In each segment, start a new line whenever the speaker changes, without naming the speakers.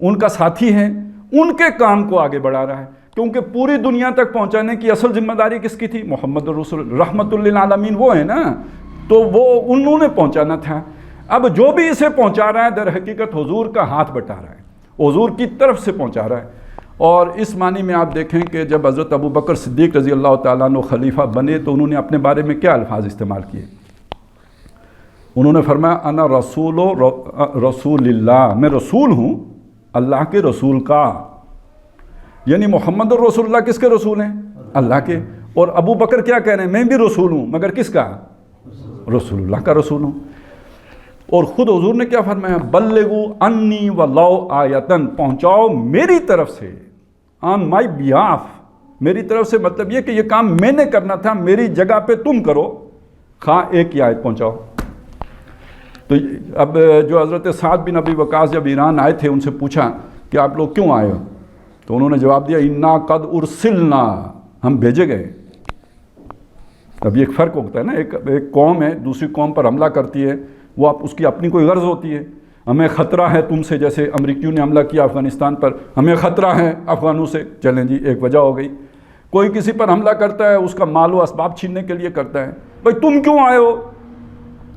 ان کا ساتھی ہے، ان کے کام کو آگے بڑھا رہا ہے، کیونکہ پوری دنیا تک پہنچانے کی اصل ذمہ داری کس کی تھی؟ محمد الرسول رحمت للعالمین وہ ہے نا، تو وہ انہوں نے پہنچانا تھا۔ اب جو بھی اسے پہنچا رہا ہے در حقیقت حضور کا ہاتھ بٹا رہا ہے، حضور کی طرف سے پہنچا رہا ہے۔ اور اس معنی میں آپ دیکھیں کہ جب حضرت ابو بکر صدیق رضی اللہ تعالیٰ عنہ خلیفہ بنے تو انہوں نے اپنے بارے میں کیا الفاظ استعمال کیے؟ انہوں نے فرمایا انا رسول اللہ، میں رسول ہوں اللہ کے رسول کا، یعنی محمد الرسول اللہ کس کے رسول ہیں؟ اللہ کے۔ اور ابو بکر کیا کہہ رہے ہیں؟ میں بھی رسول ہوں، مگر کس کا؟ رسول اللہ کا رسول ہوں۔ اور خود حضور نے کیا فرمایا؟ بلغوا انی ولو آیتن، پہنچاؤ میری طرف سے، آن مائی بیہاف، میری طرف سے مطلب یہ کہ یہ کام میں نے کرنا تھا، میری جگہ پہ تم کرو، خواہ ایک ہی آیت پہنچاؤ۔ تو اب جو حضرت سعد بن ابی وقاص جب ایران آئے تھے ان سے پوچھا کہ آپ لوگ کیوں آئے ہو؟ تو انہوں نے جواب دیا انا قد ارسلنا، ہم بھیجے گئے۔ اب یہ ایک فرق ہوتا ہے نا، ایک قوم ہے دوسری قوم پر حملہ کرتی ہے، وہ اس کی اپنی کوئی غرض ہوتی ہے، ہمیں خطرہ ہے تم سے، جیسے امریکیوں نے حملہ کیا افغانستان پر، ہمیں خطرہ ہے افغانوں سے، چلیں جی ایک وجہ ہو گئی۔ کوئی کسی پر حملہ کرتا ہے اس کا مال و اسباب چھیننے کے لیے کرتا ہے، بھائی تم کیوں آئے ہو؟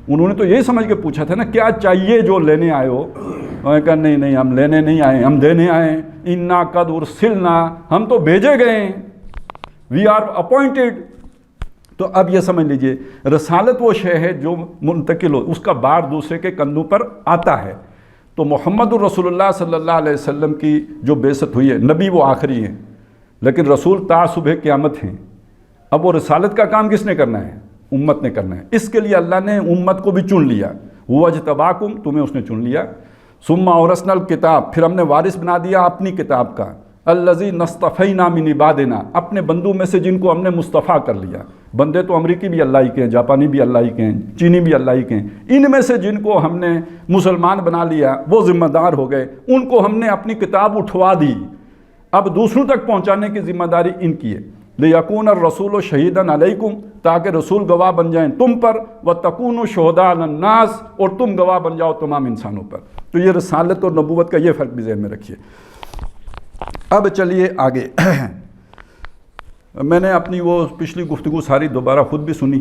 انہوں نے تو یہی سمجھ کے پوچھا تھا نا کیا چاہیے جو لینے آئے ہو؟ انہوں نے کہا نہیں ہم لینے نہیں آئے، ہم دینے آئے ہیں۔ انا قد ارسلنا، ہم تو بھیجے گئے ہیں، وی آر اپوائنٹڈ۔ تو اب یہ سمجھ لیجئے رسالت وہ شے ہے جو منتقل ہو، اس کا بار دوسرے کے کندھوں پر آتا ہے۔ تو محمد الرسول اللہ صلی اللہ علیہ وسلم کی جو بعثت ہوئی ہے، نبی وہ آخری ہیں لیکن رسول تا صبح قیامت ہیں۔ اب وہ رسالت کا کام کس نے کرنا ہے؟ امت نے کرنا ہے۔ اس کے لیے اللہ نے امت کو بھی چن لیا، وَاجْتَبَاكُمْ، تمہیں اس نے چن لیا۔ ثُمَّ أَوْرَثْنَا الْكِتَابَ، پھر ہم نے وارث بنا دیا اپنی کتاب کا، الَّذِي نَصْطَفَيْنَا مِنْ عِبَادِنَا، اپنے بندوں میں سے جن کو ہم نے مصطفیٰ کر لیا۔ بندے تو امریکی بھی اللہ ہی کے ہیں، جاپانی بھی اللہ ہی کے ہیں، چینی بھی اللہ ہی کے ہیں، ان میں سے جن کو ہم نے مسلمان بنا لیا وہ ذمہ دار ہو گئے، ان کو ہم نے اپنی کتاب اٹھوا دی، اب دوسروں تک پہنچانے کی ذمہ داری ان کی ہے۔ لِيَكُونَ الرَّسُولُ شَهِيدًا عَلَيْكُمْ، تاکہ رسول گواہ بن جائیں تم پر، وَتَكُونُوا شُهَدَاءَ عَلَى النَّاسِ، اور تم گواہ بن جاؤ تمام انسانوں پر۔ تو یہ رسالت اور نبوت کا یہ فرق بھی ذہن میں رکھیے۔ اب چلیے آگے۔ میں نے اپنی وہ پچھلی گفتگو ساری دوبارہ خود بھی سنی،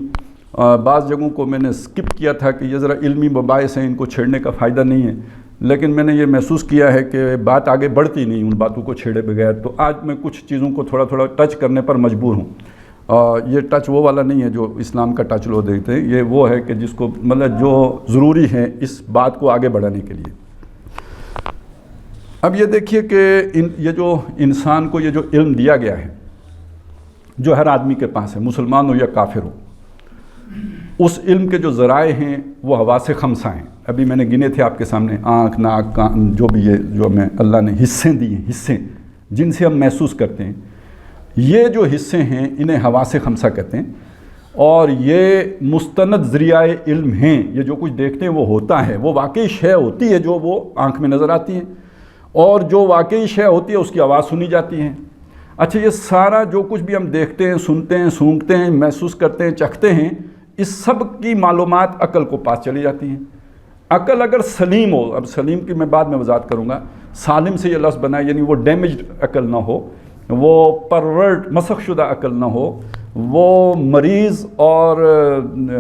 بعض جگہوں کو میں نے سکپ کیا تھا کہ یہ ذرا علمی مباحث ہیں، ان کو چھیڑنے کا فائدہ نہیں ہے، لیکن میں نے یہ محسوس کیا ہے کہ بات آگے بڑھتی نہیں ان باتوں کو چھیڑے بغیر، تو آج میں کچھ چیزوں کو تھوڑا تھوڑا ٹچ کرنے پر مجبور ہوں۔ یہ ٹچ وہ والا نہیں ہے جو اسلام کا ٹچ لوگ دیکھتے ہیں، یہ وہ ہے کہ جس کو مطلب جو ضروری ہے اس بات کو آگے بڑھانے کے لیے۔ اب یہ دیکھیے کہ یہ جو انسان کو یہ جو علم دیا گیا ہے، جو ہر آدمی کے پاس ہے، مسلمان ہو یا کافر ہو، اس علم کے جو ذرائع ہیں وہ حواس خمسہ ہیں۔ ابھی میں نے گنے تھے آپ کے سامنے، آنکھ، ناک، کان، جو بھی یہ جو ہمیں اللہ نے حصے دیے ہیں، حصے جن سے ہم محسوس کرتے ہیں، یہ جو حصے ہیں انہیں حواس خمسہ کہتے ہیں، اور یہ مستند ذریعہ علم ہیں۔ یہ جو کچھ دیکھتے ہیں وہ ہوتا ہے، وہ واقعی شے ہوتی ہے جو وہ آنکھ میں نظر آتی ہے، اور جو واقعی شے ہوتی ہے اس کی آواز سنی جاتی ہے۔ اچھا، یہ سارا جو کچھ بھی ہم دیکھتے ہیں، سنتے ہیں، سونگھتے ہیں، محسوس کرتے ہیں، چکھتے ہیں، اس سب کی معلومات عقل کو پاس چلی جاتی ہیں۔ عقل اگر سلیم ہو، اب سلیم کی میں بعد میں وضاحت کروں گا، سالم سے یہ لفظ بنا ہے، یعنی وہ ڈیمیجڈ عقل نہ ہو، وہ پرورٹ مسخ شدہ عقل نہ ہو، وہ مریض اور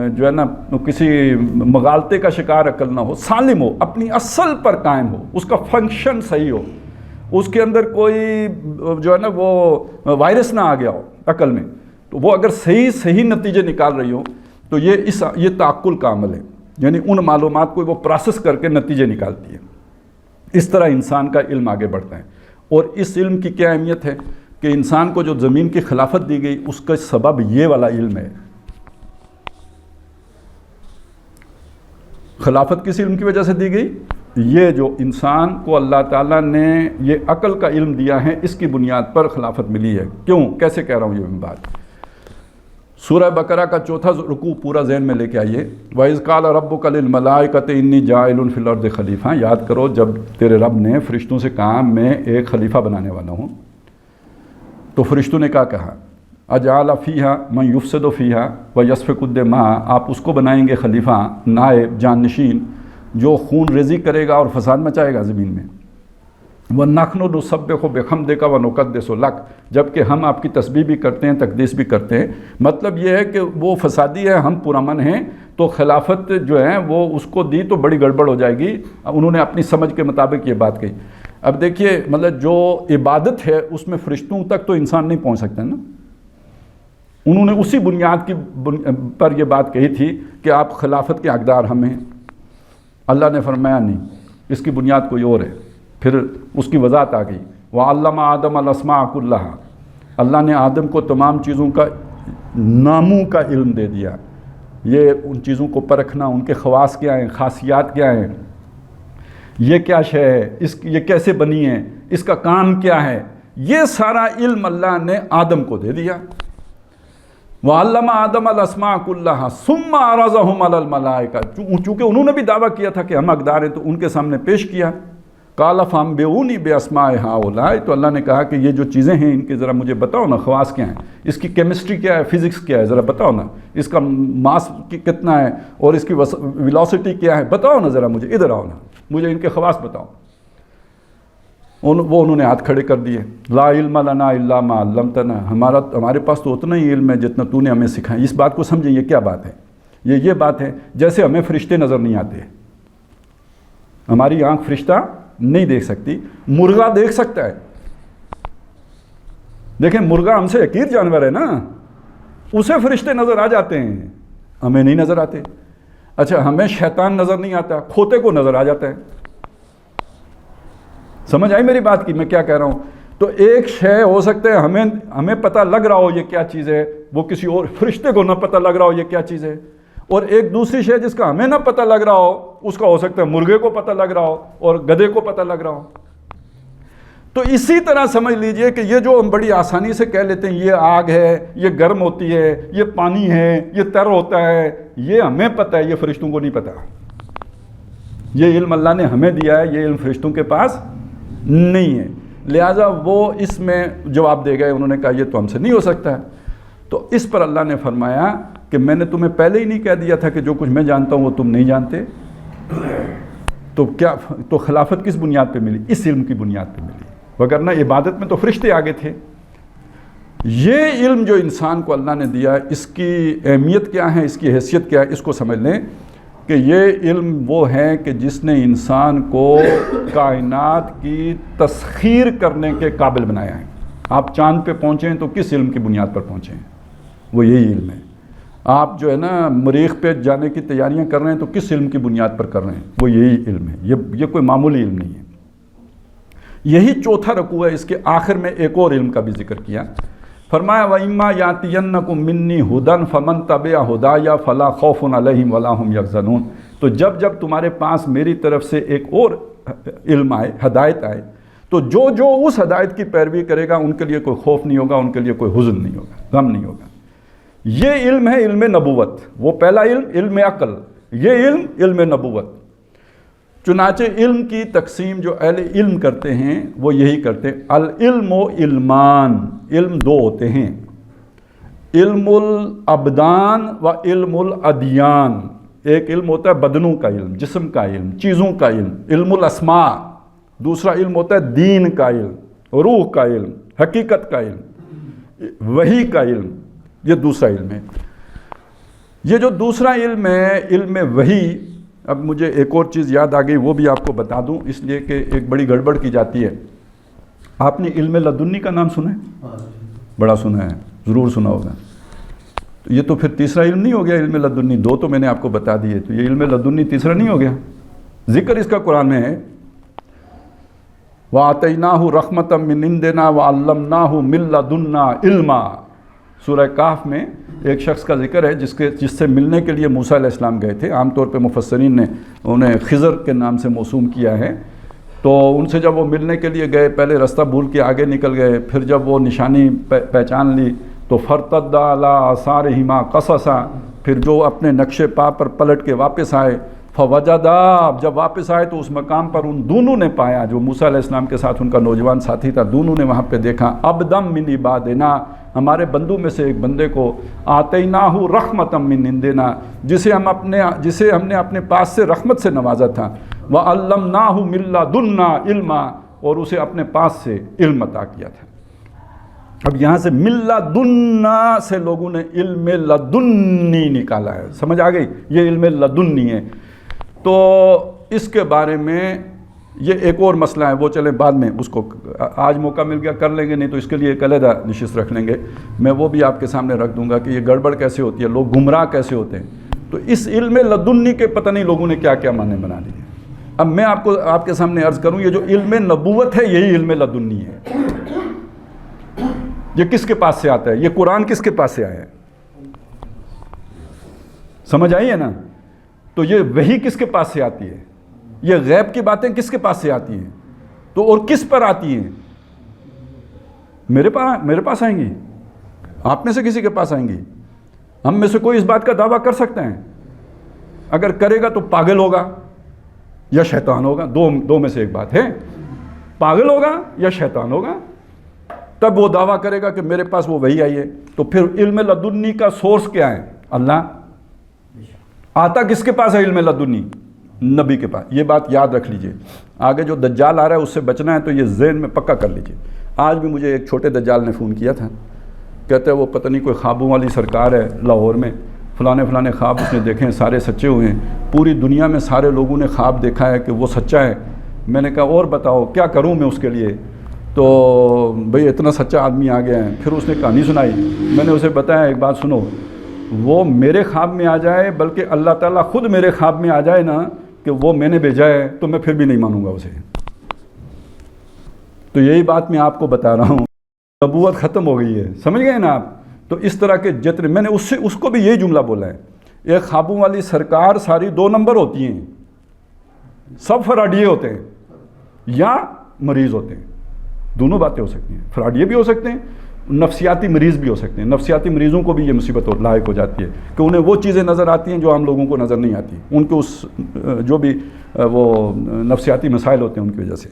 جو ہے نا کسی مغالطے کا شکار عقل نہ ہو، سالم ہو، اپنی اصل پر قائم ہو، اس کا فنکشن صحیح ہو، اس کے اندر کوئی جو ہے نا وہ وائرس نہ آ گیا ہو عقل میں، تو وہ اگر صحیح نتیجے نکال رہی ہو تو یہ تعقل کا عمل ہے، یعنی ان معلومات کو وہ پروسیس کر کے نتیجے نکالتی ہے۔ اس طرح انسان کا علم آگے بڑھتا ہے، اور اس علم کی کیا اہمیت ہے کہ انسان کو جو زمین کی خلافت دی گئی اس کا سبب یہ والا علم ہے۔ خلافت کس علم کی وجہ سے دی گئی؟ یہ جو انسان کو اللہ تعالیٰ نے یہ عقل کا علم دیا ہے، اس کی بنیاد پر خلافت ملی ہے۔ کیوں؟ کیسے کہہ رہا ہوں یہ بات؟ سورہ بقرہ کا 4واں رکوع پورا ذہن میں لے کے آئیے۔ وَإِذْ قَالَ رَبُّكَ لِلْمَلَائِكَةِ إِنِّي جَاعِلٌ فِي الْأَرْضِ خَلِيفَةً، یاد کرو جب تیرے رب نے فرشتوں سے کہا میں ایک خلیفہ بنانے والا ہوں، تو فرشتوں نے کیا کہا؟ اجعل فیہا من یفسد فیہا ویسفک الدماء، آپ اس کو بنائیں گے خلیفہ، نائب، جانشین، جو خون ریزی کرے گا اور فساد مچائے گا زمین میں۔ وَنَحْنُ نُسَبِّحُ بِحَمْدِكَ وَنُقَدِّسُ لَكَ، جبکہ ہم آپ کی تسبیح بھی کرتے ہیں، تقدیس بھی کرتے ہیں۔ مطلب یہ ہے کہ وہ فسادی ہے، ہم پرامن ہیں، تو خلافت جو ہے وہ اس کو دی تو بڑی گڑبڑ ہو جائے گی۔ انہوں نے اپنی سمجھ کے مطابق یہ بات کہی۔ اب دیکھیے مطلب جو عبادت ہے اس میں فرشتوں تک تو انسان نہیں پہنچ سکتا نا۔ انہوں نے اسی بنیاد کی پر یہ بات کہی تھی کہ آپ خلافت کے حقدار ہم ہیں۔ اللہ نے فرمایا نہیں، اس کی بنیاد کوئی اور ہے۔ پھر اس کی وضاحت آ گئی، وَعَلَّمَ آدَمَ الْأَسْمَاءَ كُلَّهَا، اللہ نے آدم کو تمام چیزوں کا ناموں کا علم دے دیا۔ یہ ان چیزوں کو پرکھنا، ان کے خواص کیا ہیں، خاصیات کیا ہیں، یہ کیا شے ہے، یہ کیسے بنی ہے، اس کا کام کیا ہے، یہ سارا علم اللہ نے آدم کو دے دیا۔ وَعَلَّمَ آدَمَ الْأَسْمَاءَ كُلَّهَا ثُمَّ عَرَضَهُمْ عَلَى الْمَلَائِكَةِ، چونکہ انہوں نے بھی دعویٰ کیا تھا کہ ہم حقدار ہیں تو ان کے سامنے پیش کیا۔ قَالَ فَأَنبِئُونِي بِأَسْمَاءِ هَؤُلَاءِ، تو اللہ نے کہا کہ یہ جو چیزیں ہیں ان کے ذرا مجھے بتاؤ نا، خواص کیا ہیں، اس کی کیمسٹری کیا ہے، فزکس کیا ہے، ذرا بتاؤ نا، اس کا ماس کتنا ہے اور اس کی ویلوسٹی کیا ہے، بتاؤ نا ذرا مجھے، ادھر آؤ نا، مجھے ان کے خواص بتاؤ۔ وہ انہوں نے ہاتھ کھڑے کر دیے، لا علم لنا الا ما علمتنا، ہمارے پاس تو اتنا ہی علم ہے جتنا تو نے ہمیں سکھایا۔ اس بات کو سمجھیں، یہ کیا بات ہے؟ یہ بات ہے جیسے ہمیں فرشتے نظر نہیں آتے، ہماری آنکھ فرشتہ نہیں دیکھ سکتی، مرغا دیکھ سکتا ہے۔ دیکھیں مرغا ہم سے حقیر جانور ہے نا، اسے فرشتے نظر آ جاتے ہیں، ہمیں نہیں نظر آتے۔ اچھا ہمیں شیطان نظر نہیں آتا، کھوتے کو نظر آ جاتا ہے۔ سمجھ آئی میری بات کی میں کیا کہہ رہا ہوں؟ تو ایک شے ہو سکتا ہے ہمیں پتہ لگ رہا ہو یہ کیا چیز ہے، وہ کسی اور فرشتے کو نہ پتہ لگ رہا ہو یہ کیا چیز ہے، اور ایک دوسری شے جس کا ہمیں نہ پتہ لگ رہا ہو اس کا ہو سکتا ہے مرغے کو پتہ لگ رہا ہو اور گدھے کو پتہ لگ رہا ہو۔ تو اسی طرح سمجھ لیجئے کہ یہ جو ہم بڑی آسانی سے کہہ لیتے ہیں یہ آگ ہے، یہ گرم ہوتی ہے، یہ پانی ہے، یہ تر ہوتا ہے، یہ ہمیں پتہ ہے، یہ فرشتوں کو نہیں پتہ۔ یہ علم اللہ نے ہمیں دیا ہے، یہ علم فرشتوں کے پاس نہیں ہے، لہٰذا وہ اس میں جواب دے گئے، انہوں نے کہا یہ تو ہم سے نہیں ہو سکتا ہے۔ تو اس پر اللہ نے فرمایا کہ میں نے تمہیں پہلے ہی نہیں کہہ دیا تھا کہ جو کچھ میں جانتا ہوں وہ تم نہیں جانتے؟ تو خلافت کس بنیاد پہ ملی؟ اس علم کی بنیاد پہ ملی، وگرنہ عبادت میں تو فرشتے آگے تھے۔ یہ علم جو انسان کو اللہ نے دیا، اس کی اہمیت کیا ہے، اس کی حیثیت کیا ہے، اس کو سمجھ لیں کہ یہ علم وہ ہے کہ جس نے انسان کو کائنات کی تسخیر کرنے کے قابل بنایا ہے۔ آپ چاند پہ پہنچے ہیں تو کس علم کی بنیاد پر پہنچے ہیں؟ وہ یہی علم ہے۔ آپ جو ہے نا مریخ پہ جانے کی تیاریاں کر رہے ہیں تو کس علم کی بنیاد پر کر رہے ہیں؟ وہ یہی علم ہے، یہ کوئی معمولی علم نہیں ہے۔ یہی چوتھا رکوع ہے، اس کے آخر میں ایک اور علم کا بھی ذکر کیا، فرمایا وَإِمَّا يَأْتِيَنَّكُم مِّنِّي هُدًى فَمَن تَبِعَ هُدَايَ فَلَا خَوْفٌ عَلَيْهِمْ وَلَا هُمْ يَحْزَنُونَ، تو جب تمہارے پاس میری طرف سے ایک اور علم آئے، ہدایت آئے، تو جو اس ہدایت کی پیروی کرے گا ان کے لیے کوئی خوف نہیں ہوگا، ان کے لیے کوئی حزن نہیں ہوگا، غم نہیں ہوگا۔ یہ علم ہے علم نبوت، وہ پہلا علم علم عقل، یہ علم علم نبوت۔ چنانچہ علم کی تقسیم جو اہل علم کرتے ہیں وہ یہی کرتے ہیں، العلم و علمان، علم دو ہوتے ہیں، علم الابدان و علم الادیان۔ ایک علم ہوتا ہے بدنوں کا علم، جسم کا علم، چیزوں کا علم، علم الاسماء۔ دوسرا علم ہوتا ہے دین کا علم، روح کا علم، حقیقت کا علم، وحی کا علم، یہ دوسرا علم ہے۔ یہ جو دوسرا علم ہے علم وحی، اب مجھے ایک اور چیز یاد آ گئی وہ بھی آپ کو بتا دوں، اس لیے کہ ایک بڑی گڑبڑ کی جاتی ہے۔ آپ نے علم لدنی کا نام سنا ہے؟ بڑا سنا ہے، ضرور سنا ہوگا۔ تو یہ تو پھر تیسرا علم نہیں ہو گیا علم لدنی؟ دو تو میں نے آپ کو بتا دیے، تو یہ علم لدنی تیسرا نہیں ہو گیا؟ ذکر اس کا قرآن میں ہے، وَآتَيْنَاهُ رَحْمَةً مِّنْ عِنْدِنَا وَعَلَّمْنَاهُ مِن لَّدُنَّا عِلْمًا۔ سورہ کہف میں ایک شخص کا ذکر ہے جس سے ملنے کے لیے موسیٰ علیہ السلام گئے تھے۔ عام طور پہ مفسرین نے انہیں خضر کے نام سے موسوم کیا ہے۔ تو ان سے جب وہ ملنے کے لیے گئے، پہلے رستہ بھول کے آگے نکل گئے، پھر جب وہ نشانی پہچان لی تو فَارْتَدَّ عَلَىٰ آثَارِهِمَا قَصَصًا، پھر جو اپنے نقش پا پر پلٹ کے واپس آئے، فَوَجَدَا، جب واپس آئے تو اس مقام پر ان دونوں نے پایا، جو موسیٰ علیہ السلام کے ساتھ ان کا نوجوان ساتھی تھا، دونوں نے وہاں پہ دیکھا عَبْدًا مِّنْ عِبَادِنَا، ہمارے بندوں میں سے ایک بندے کو، آتَيْنَاهُ رَحْمَةً مِّنْ عِنْدِنَا، جسے ہم نے اپنے پاس سے رحمت سے نوازا تھا، وَعَلَّمْنَاهُ مِن لَّدُنَّا عِلْمًا، اور اسے اپنے پاس سے علم عطا کیا تھا۔ اب یہاں سے من لدنا سے لوگوں نے علم لدنی نکالا ہے، سمجھ آ گئی؟ یہ علم لدنی ہے۔ تو اس کے بارے میں یہ ایک اور مسئلہ ہے، وہ چلیں بعد میں اس کو آج موقع مل گیا کر لیں گے، نہیں تو اس کے لیے ایک علیحدہ نشست رکھ لیں گے، میں وہ بھی آپ کے سامنے رکھ دوں گا کہ یہ گڑبڑ کیسے ہوتی ہے، لوگ گمراہ کیسے ہوتے ہیں۔ تو اس علم لدنی کے پتہ نہیں لوگوں نے کیا کیا معنی بنا لیے۔ اب میں آپ کے سامنے عرض کروں، یہ جو علم نبوت ہے یہی علم لدنی ہے۔ یہ کس کے پاس سے آتا ہے؟ یہ قرآن کس کے پاس سے آیا ہے؟ سمجھ آئی ہے نا؟ تو یہ وحی کس کے پاس سے آتی ہے؟ یہ غیب کی باتیں کس کے پاس سے آتی ہیں؟ تو اور کس پر آتی ہیں؟ میرے پاس آئیں گی، آپ میں سے کسی کے پاس آئیں گی؟ ہم میں سے کوئی اس بات کا دعویٰ کر سکتے ہیں؟ اگر کرے گا تو پاگل ہوگا یا شیطان ہوگا، دو میں سے ایک بات ہے، پاگل ہوگا یا شیطان ہوگا، تب وہ دعویٰ کرے گا کہ میرے پاس وہ وحی آئی ہے۔ تو پھر علم لدنی کا سورس کیا ہے؟ اللہ۔ آتا کس کے پاس ہے علم لدنی؟ نبی کے پاس۔ یہ بات یاد رکھ لیجئے، آگے جو دجال آ رہا ہے اس سے بچنا ہے تو یہ ذہن میں پکا کر لیجئے۔ آج بھی مجھے ایک چھوٹے دجال نے فون کیا تھا، کہتے ہیں وہ پتہ نہیں کوئی خوابوں والی سرکار ہے لاہور میں، فلانے خواب اس نے دیکھے ہیں، سارے سچے ہوئے ہیں، پوری دنیا میں سارے لوگوں نے خواب دیکھا ہے کہ وہ سچا ہے۔ میں نے کہا اور بتاؤ کیا کروں میں اس کے لیے؟ تو بھئی اتنا سچا آدمی آ گیا ہے۔ پھر اس نے کہانی سنائی، میں نے اسے بتایا ایک بات سنو، وہ میرے خواب میں آ جائے، بلکہ اللہ تعالیٰ خود میرے خواب میں آ جائے نا کہ وہ میں نے بھیجا ہے، تو میں پھر بھی نہیں مانوں گا اسے۔ تو یہی بات میں آپ کو بتا رہا ہوں، نبوت ختم ہو گئی ہے، سمجھ گئے نا آپ؟ تو اس طرح کے جتنے میں نے اس کو بھی یہی جملہ بولا ہے، ایک خوابوں والی سرکار ساری 2 نمبر ہوتی ہیں، سب فراڈیے ہوتے ہیں یا مریض ہوتے ہیں، دونوں باتیں ہو سکتی ہیں، فراڈیے بھی ہو سکتے ہیں، نفسیاتی مریض بھی ہو سکتے ہیں۔ نفسیاتی مریضوں کو بھی یہ مصیبت لاحق ہو جاتی ہے کہ انہیں وہ چیزیں نظر آتی ہیں جو عام لوگوں کو نظر نہیں آتی، ان کے اس جو بھی وہ نفسیاتی مسائل ہوتے ہیں ان کی وجہ سے۔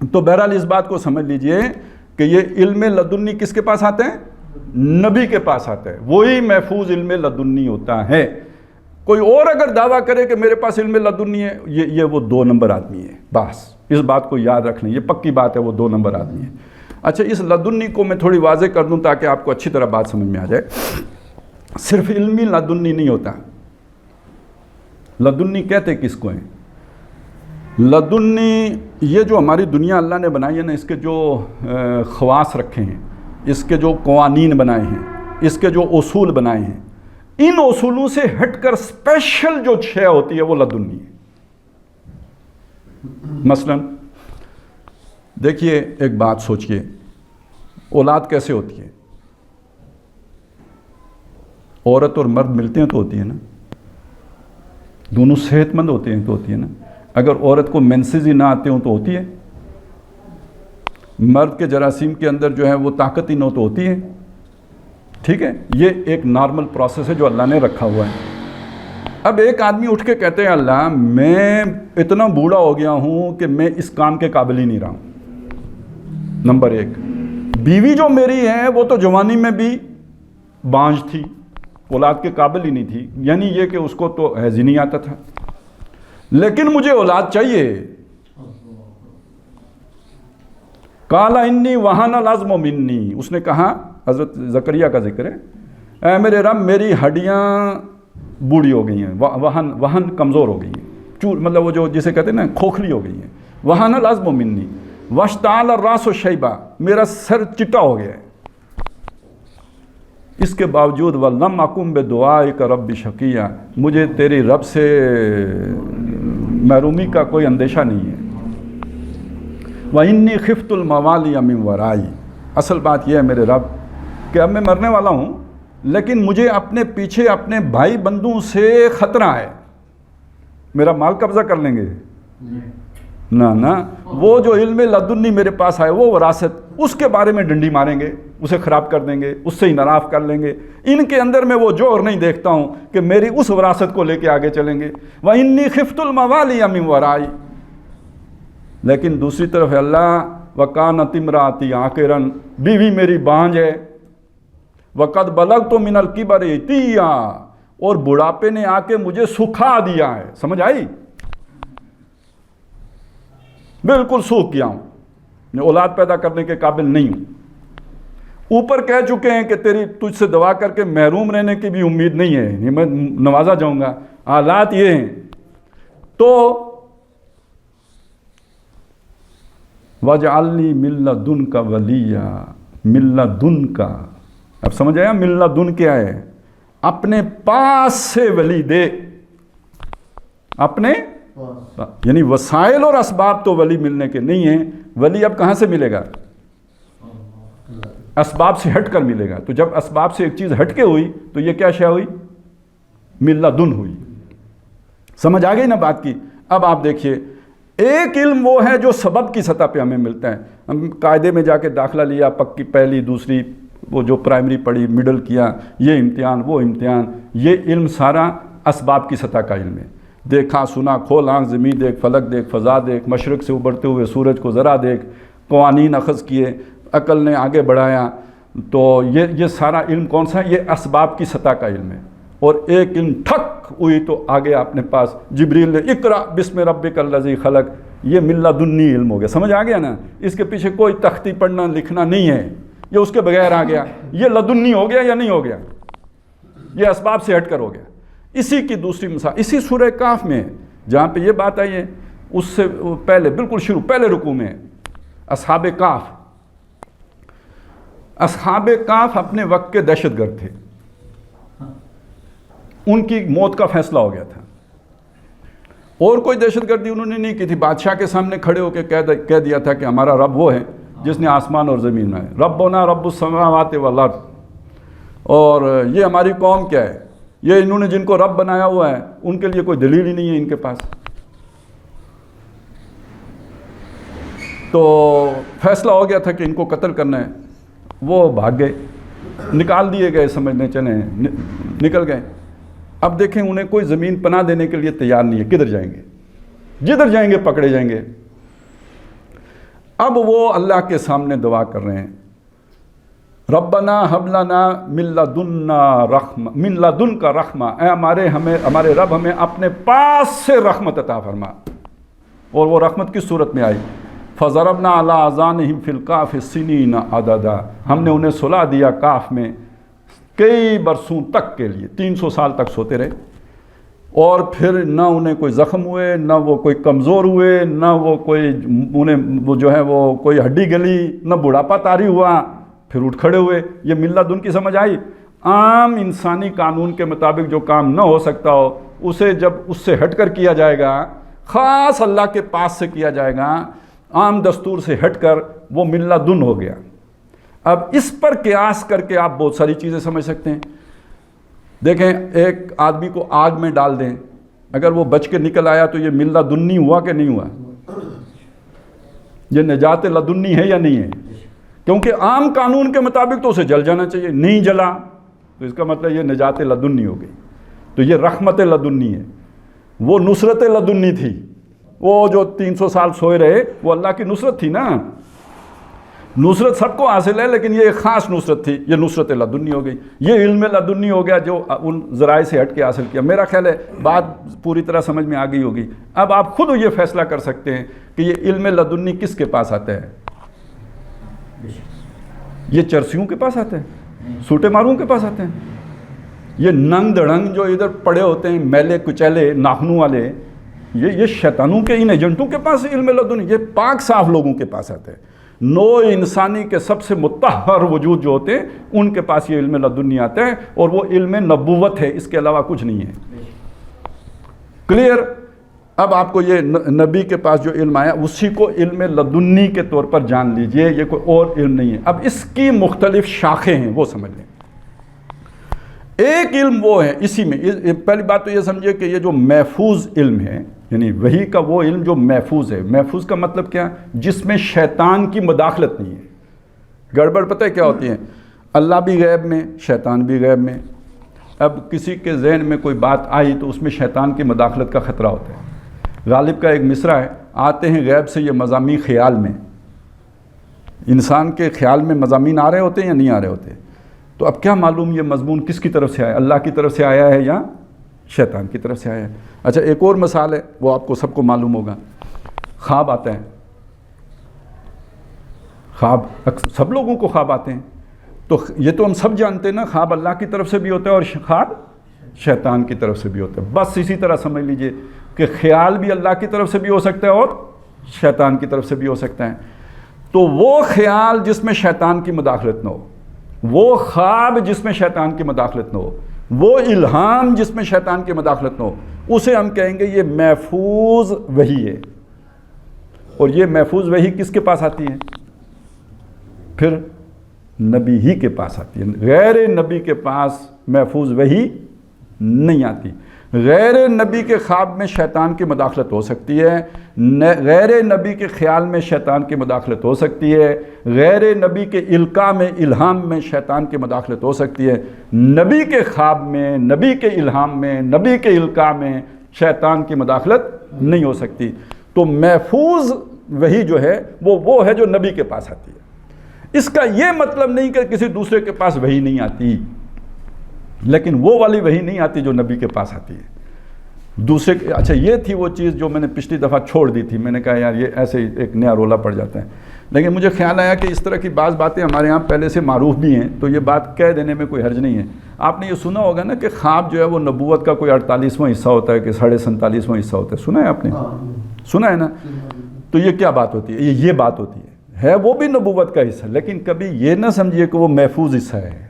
تو بہرحال اس بات کو سمجھ لیجئے کہ یہ علم لدنی کس کے پاس آتے ہیں؟ نبی کے پاس آتا ہے، وہی محفوظ علم لدنی ہوتا ہے۔ کوئی اور اگر دعویٰ کرے کہ میرے پاس علم لدنی ہے، یہ وہ 2 نمبر آدمی ہے، بس اس بات کو یاد رکھ لیں، یہ پکی بات ہے، وہ 2 نمبر آدمی ہے۔ اچھا، اس لدنی کو میں تھوڑی واضح کر دوں تاکہ آپ کو اچھی طرح بات سمجھ میں آ جائے۔ صرف علمی لدنی نہیں ہوتا، لدنی کہتے کس کو ہیں؟ لدنی یہ جو ہماری دنیا اللہ نے بنائی ہے نا، اس کے جو خواص رکھے ہیں، اس کے جو قوانین بنائے ہیں، اس کے جو اصول بنائے ہیں، ان اصولوں سے ہٹ کر اسپیشل جو شے ہوتی ہے وہ لدنی ہے۔ مثلا دیکھیے ایک بات سوچئے، اولاد کیسے ہوتی ہے؟ عورت اور مرد ملتے ہیں تو ہوتی ہے نا، دونوں صحت مند ہوتے ہیں تو ہوتی ہے نا۔ اگر عورت کو مینسز ہی نہ آتے ہوں تو ہوتی ہے، مرد کے جراثیم کے اندر جو ہے وہ طاقت ہی نہ ہو تو ہوتی ہے، ٹھیک ہے؟ یہ ایک نارمل پروسیس ہے جو اللہ نے رکھا ہوا ہے۔ اب ایک آدمی اٹھ کے کہتے ہیں اللہ میں اتنا بوڑھا ہو گیا ہوں کہ میں اس کام کے قابل ہی نہیں رہا ہوں۔ نمبر 1، بیوی جو میری ہے وہ تو جوانی میں بھی بانجھ تھی، اولاد کے قابل ہی نہیں تھی، یعنی یہ کہ اس کو تو حیض ہی نہیں آتا تھا، لیکن مجھے اولاد چاہیے۔ قَالَ إِنِّي وَهَنَ الْعَظْمُ مِنِّي، اس نے کہا، حضرت زکریا کا ذکر ہے، اے میرے رب میری ہڈیاں بوڑھی ہو گئی ہیں، وہن کمزور ہو گئی ہیں، مطلب وہ جو جسے کہتے ہیں نا کھوکھلی ہو گئی ہیں، وَهَنَ الْعَظْمُ مِنِّي وَاشْتَعَلَ الرَّأْسُ شَيْبًا، میرا سر چٹا ہو گیا ہے۔ اس کے باوجود وَلَمْ أَكُنْ بِدُعَائِكَ رَبِّ شَقِيًّا، مجھے تیری رب سے محرومی کا کوئی اندیشہ نہیں ہے۔ وَإِنِّي خِفْتُ الْمَوَالِيَ مِنْ وَرَائِي، اصل بات یہ ہے میرے رب کہ اب میں مرنے والا ہوں، لیکن مجھے اپنے پیچھے اپنے بھائی بندوں سے خطرہ ہے، میرا مال قبضہ کر لیں گے، نہ وہ جو علم لدنی میرے پاس آئے وہ وراثت، اس کے بارے میں ڈنڈی ماریں گے، اسے خراب کر دیں گے، اس سے انحراف کر لیں گے۔ ان کے اندر میں وہ جوہر نہیں دیکھتا ہوں کہ میری اس وراثت کو لے کے آگے چلیں گے۔ وَإِنِّي خِفْتُ الْمَوَالِيَ مِنْ وَرَائِي، لیکن دوسری طرف اللہ وَكَانَتِ امْرَأَتِي عَاقِرًا، بیوی میری بانجھ ہے، وَقَدْ بَلَغْتُ مِنَ الْكِبَرِ عِتِيًّا، اور بڑھاپے نے آ کے مجھے سکھا دیا ہے، سمجھ آئی؟ بالکل سوکھ گیا ہوں۔ میں اولاد پیدا کرنے کے قابل نہیں ہوں. اوپر کہہ چکے ہیں کہ تجھ سے دعا کر کے محروم رہنے کی بھی امید نہیں ہے، میں نوازا جاؤں گا. حالات یہ ہیں. تو وَاجْعَلْنِي مِن لَّدُنْكَ وَلِيًّا، مِن لَّدُنْكَ، اب سمجھ آیا مِن لَّدُن کیا ہے؟ اپنے پاس سے ولی دے. اپنے یعنی وسائل اور اسباب تو ولی ملنے کے نہیں ہیں. ولی اب کہاں سے ملے گا؟ اسباب سے ہٹ کر ملے گا. تو جب اسباب سے ایک چیز ہٹ کے ہوئی تو یہ کیا شے ہوئی؟ مِن لَدُن ہوئی. سمجھ آ گئی نا بات کی؟ اب آپ دیکھیے، ایک علم وہ ہے جو سبب کی سطح پہ ہمیں ملتا ہے. ہم قاعدے میں جا کے داخلہ لیا، پکی پہلی دوسری وہ جو پرائمری پڑھی، مڈل کیا، یہ امتحان وہ امتحان، یہ علم سارا اسباب کی سطح کا علم ہے. دیکھا سنا، کھول آنکھ، زمین دیکھ، فلک دیکھ، فضا دیکھ، مشرق سے ابھرتے ہوئے سورج کو ذرا دیکھ، قوانین اخذ کیے، عقل نے آگے بڑھایا. تو یہ سارا علم کون سا ہے؟ یہ اسباب کی سطح کا علم ہے. اور ایک علم ٹھک ہوئی تو آگے اپنے پاس جبریل نے اقرا بسم ربک الذی خلق، یہ مِن لدنی علم ہو گیا. سمجھ آ گیا نا؟ اس کے پیچھے کوئی تختی پڑھنا لکھنا نہیں ہے، یہ اس کے بغیر آ گیا. یہ لدنی ہو گیا یا نہیں ہو گیا؟ یہ اسباب سے ہٹ کر ہو گیا. اسی کی دوسری مثال اسی سورہ کاف میں جہاں پہ یہ بات آئی ہے، اس سے پہلے بالکل شروع پہلے رکوع میں اصحاب کاف. اصحاب کاف اپنے وقت کے دہشت گرد تھے. ان کی موت کا فیصلہ ہو گیا تھا، اور کوئی دہشت گردی انہوں نے نہیں کی تھی. بادشاہ کے سامنے کھڑے ہو کے کہہ دیا تھا کہ ہمارا رب وہ ہے جس نے آسمان اور زمین میں ہے، ربنا رب السماوات والارض. اور یہ ہماری قوم کیا ہے؟ یہ انہوں نے جن کو رب بنایا ہوا ہے ان کے لیے کوئی دلیل ہی نہیں ہے ان کے پاس. تو فیصلہ ہو گیا تھا کہ ان کو قتل کرنا ہے. وہ بھاگ گئے، نکال دیے گئے، سمجھنے چلیں نکل گئے. اب دیکھیں انہیں کوئی زمین پناہ دینے کے لیے تیار نہیں ہے. کدھر جائیں گے؟ جدھر جائیں گے پکڑے جائیں گے. اب وہ اللہ کے سامنے دعا کر رہے ہیں، ربنا ہب لنا من لدنا رحمہ، من لدنک رحمہ، اے ہمارے رب ہمیں اپنے پاس سے رحمت عطا فرما. اور وہ رحمت کس صورت میں آئی؟ فضربنا علی آذانہم فی الکہف سنین عددا، ہم نے انہیں سلا دیا کاف میں کئی برسوں تک کے لیے، 300 سال تک سوتے رہے. اور پھر نہ انہیں کوئی زخم ہوئے، نہ وہ کوئی کمزور ہوئے، نہ وہ کوئی انہیں وہ جو ہے وہ کوئی ہڈی گلی، نہ بڑھاپا طاری ہوا، پھر اٹھ کھڑے ہوئے. یہ مِن لدن کی سمجھ آئی؟ عام انسانی قانون کے مطابق جو کام نہ ہو سکتا ہو اسے جب اس سے ہٹ کر کیا جائے گا، خاص اللہ کے پاس سے کیا جائے گا، عام دستور سے ہٹ کر، وہ مِن لدن ہو گیا. اب اس پر قیاس کر کے آپ بہت ساری چیزیں سمجھ سکتے ہیں. دیکھیں ایک آدمی کو آگ میں ڈال دیں، اگر وہ بچ کے نکل آیا تو یہ مِن لدنی ہوا کہ نہیں ہوا؟ یہ نجات لدنی ہے یا نہیں ہے؟ کیونکہ عام قانون کے مطابق تو اسے جل جانا چاہیے، نہیں جلا تو اس کا مطلب یہ نجات لدنی ہو گئی. تو یہ رحمت لدنی ہے. وہ نصرت لدنی تھی، وہ جو 300 سال سوئے رہے وہ اللہ کی نصرت تھی نا. نصرت سب کو حاصل ہے لیکن یہ ایک خاص نصرت تھی، یہ نصرت لدنی ہو گئی. یہ علم لدنی ہو گیا جو ان ذرائع سے ہٹ کے حاصل کیا. میرا خیال ہے بات پوری طرح سمجھ میں آ گئی ہوگی. اب آپ خود یہ فیصلہ کر سکتے ہیں کہ یہ علم لدنی کس کے پاس آتا ہے. یہ چرسیوں کے پاس آتے ہیں، سوٹے ماروں کے پاس آتے ہیں. یہ ننگ دڑنگ جو ادھر پڑے ہوتے ہیں میلے کچیلے ناخنوں والے، یہ شیطانوں کے ان ایجنٹوں کے پاس علم لدنی. یہ پاک صاف لوگوں کے پاس آتے ہیں. نوع انسانی کے سب سے مطہر وجود جو ہوتے ہیں ان کے پاس یہ علم لدنی آتا ہے، اور وہ علم نبوت ہے، اس کے علاوہ کچھ نہیں ہے. کلیئر؟ اب آپ کو یہ نبی کے پاس جو علم آیا اسی کو علم لدنی کے طور پر جان لیجئے، یہ کوئی اور علم نہیں ہے. اب اس کی مختلف شاخیں ہیں، وہ سمجھ لیں. ایک علم وہ ہے، اسی میں پہلی بات تو یہ سمجھے کہ یہ جو محفوظ علم ہے، یعنی وحی کا وہ علم جو محفوظ ہے. محفوظ کا مطلب کیا؟ جس میں شیطان کی مداخلت نہیں ہے. گڑبڑ پتہ ہے کیا ہوتی ہے؟ اللہ بھی غیب میں، شیطان بھی غیب میں. اب کسی کے ذہن میں کوئی بات آئی تو اس میں شیطان کی مداخلت کا خطرہ ہوتا ہے. غالب کا ایک مصرع ہے، آتے ہیں غیب سے یہ مضامین خیال میں. انسان کے خیال میں مضامین آ رہے ہوتے ہیں یا نہیں آ رہے ہوتے؟ تو اب کیا معلوم یہ مضمون کس کی طرف سے آیا، اللہ کی طرف سے آیا ہے یا شیطان کی طرف سے آیا ہے. اچھا ایک اور مثال ہے، وہ آپ کو سب کو معلوم ہوگا. خواب آتا ہے، خواب سب لوگوں کو خواب آتے ہیں، تو یہ تو ہم سب جانتے ہیں نا، خواب اللہ کی طرف سے بھی ہوتا ہے اور خواب شیطان کی طرف سے بھی ہوتا ہے۔ بس اسی طرح سمجھ لیجئے کہ خیال بھی اللہ کی طرف سے بھی ہو سکتا ہے اور شیطان کی طرف سے بھی ہو سکتا ہے۔ تو وہ خیال جس میں شیطان کی مداخلت نہ ہو، وہ خواب جس میں شیطان کی مداخلت نہ ہو، وہ الہام جس میں شیطان کی مداخلت نہ ہو، اسے ہم کہیں گے یہ محفوظ وحی ہے۔ اور یہ محفوظ وحی کس کے پاس آتی ہے؟ پھر نبی ہی کے پاس آتی ہے، غیر نبی کے پاس محفوظ وحی نہیں آتی۔ غیر نبی کے خواب میں شیطان کی مداخلت ہو سکتی ہے، غیر نبی کے خیال میں شیطان کی مداخلت ہو سکتی ہے، غیر نبی کے القاء میں الہام میں شیطان کی مداخلت ہو سکتی ہے، نبی کے خواب میں، نبی کے الہام میں، نبی کے القاء میں شیطان کی مداخلت نہیں ہو سکتی۔ تو محفوظ وحی جو ہے وہ ہے جو نبی کے پاس آتی ہے۔ اس کا یہ مطلب نہیں کہ کسی دوسرے کے پاس وحی نہیں آتی، لیکن وہ والی وحی نہیں آتی جو نبی کے پاس آتی ہے۔ دوسرے اچھا یہ تھی وہ چیز جو میں نے پچھلی دفعہ چھوڑ دی تھی، میں نے کہا یار یہ ایسے ایک نیا رولا پڑ جاتا ہے، لیکن مجھے خیال آیا کہ اس طرح کی بعض باتیں ہمارے ہاں پہلے سے معروف بھی ہیں، تو یہ بات کہہ دینے میں کوئی حرج نہیں ہے۔ آپ نے یہ سنا ہوگا نا کہ خواب جو ہے وہ نبوت کا کوئی 48واں حصہ ہوتا ہے کہ 47.5واں حصہ ہوتا ہے، سنا ہے آپ نے؟ سنا ہے نا؟ تو یہ کیا بات ہوتی ہے؟ یہ بات ہوتی ہے وہ بھی نبوت کا حصہ، لیکن کبھی یہ نہ سمجھیے کہ وہ محفوظ حصہ ہے۔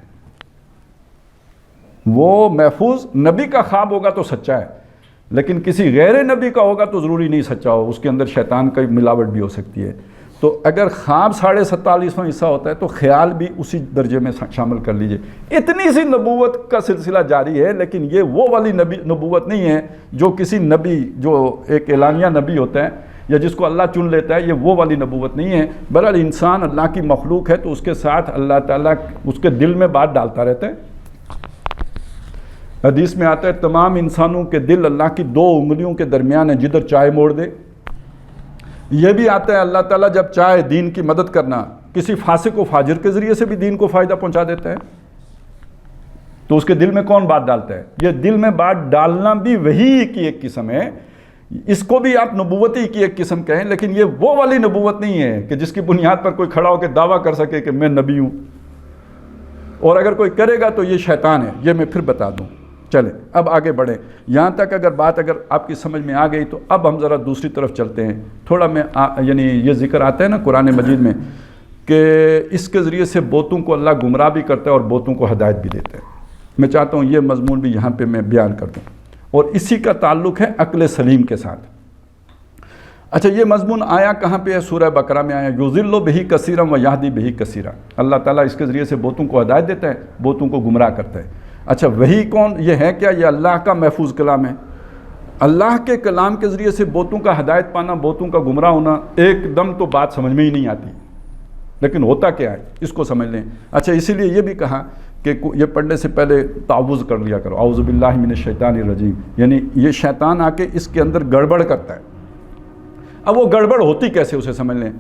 وہ محفوظ نبی کا خواب ہوگا تو سچا ہے، لیکن کسی غیر نبی کا ہوگا تو ضروری نہیں سچا ہو، اس کے اندر شیطان کا ملاوٹ بھی ہو سکتی ہے۔ تو اگر خواب 47.5واں حصہ ہوتا ہے تو خیال بھی اسی درجے میں شامل کر لیجئے۔ اتنی سی نبوت کا سلسلہ جاری ہے، لیکن یہ وہ والی نبوت نہیں ہے جو کسی نبی جو ایک اعلانیہ نبی ہوتا ہے یا جس کو اللہ چن لیتا ہے، یہ وہ والی نبوت نہیں ہے۔ بہرحال انسان اللہ کی مخلوق ہے تو اس کے ساتھ اللہ تعالیٰ اس کے دل میں بات ڈالتا رہتا ہے۔ حدیث میں آتا ہے تمام انسانوں کے دل اللہ کی 2 انگلیوں کے درمیان ہے، جدھر چاہے موڑ دے۔ یہ بھی آتا ہے اللہ تعالیٰ جب چاہے دین کی مدد کرنا، کسی فاسق و فاجر کے ذریعے سے بھی دین کو فائدہ پہنچا دیتا ہے۔ تو اس کے دل میں کون بات ڈالتا ہے؟ یہ دل میں بات ڈالنا بھی وحی کی ایک قسم ہے، اس کو بھی آپ نبوتی کی ایک قسم کہیں، لیکن یہ وہ والی نبوت نہیں ہے کہ جس کی بنیاد پر کوئی کھڑا ہو کے دعویٰ کر سکے کہ میں نبی ہوں، اور اگر کوئی کرے گا تو یہ شیطان ہے، یہ میں پھر بتا دوں۔ چلیں اب آگے بڑھیں، یہاں تک اگر بات آپ کی سمجھ میں آ گئی تو اب ہم ذرا دوسری طرف چلتے ہیں۔ تھوڑا میں یعنی یہ ذکر آتا ہے نا قرآن مجید میں کہ اس کے ذریعے سے بوتوں کو اللہ گمراہ بھی کرتا ہے اور بوتوں کو ہدایت بھی دیتا ہے۔ میں چاہتا ہوں یہ مضمون بھی یہاں پہ میں بیان کر دوں، اور اسی کا تعلق ہے عقل سلیم کے ساتھ۔ اچھا یہ مضمون آیا کہاں پہ ہے؟ سورہ بقرہ میں آیا، یضل بہ کثیرا و یہدی بہ کثیرا۔ اللہ تعالیٰ اس کے ذریعے سے بوتوں کو ہدایت دیتا ہے، بوتوں کو گمراہ کرتا ہے۔ اچھا وہی کون؟ یہ ہے کیا؟ یہ اللہ کا محفوظ کلام ہے۔ اللہ کے کلام کے ذریعے سے بوتوں کا ہدایت پانا، بوتوں کا گمراہ ہونا، ایک دم تو بات سمجھ میں ہی نہیں آتی، لیکن ہوتا کیا ہے اس کو سمجھ لیں۔ اچھا اسی لیے یہ بھی کہا کہ یہ پڑھنے سے پہلے تعوذ کر لیا کرو، اعوذ باللہ من الشیطان الرجیم، یعنی یہ شیطان آ کے اس کے اندر گڑبڑ کرتا ہے۔ اب وہ گڑبڑ ہوتی کیسے اسے سمجھ لیں۔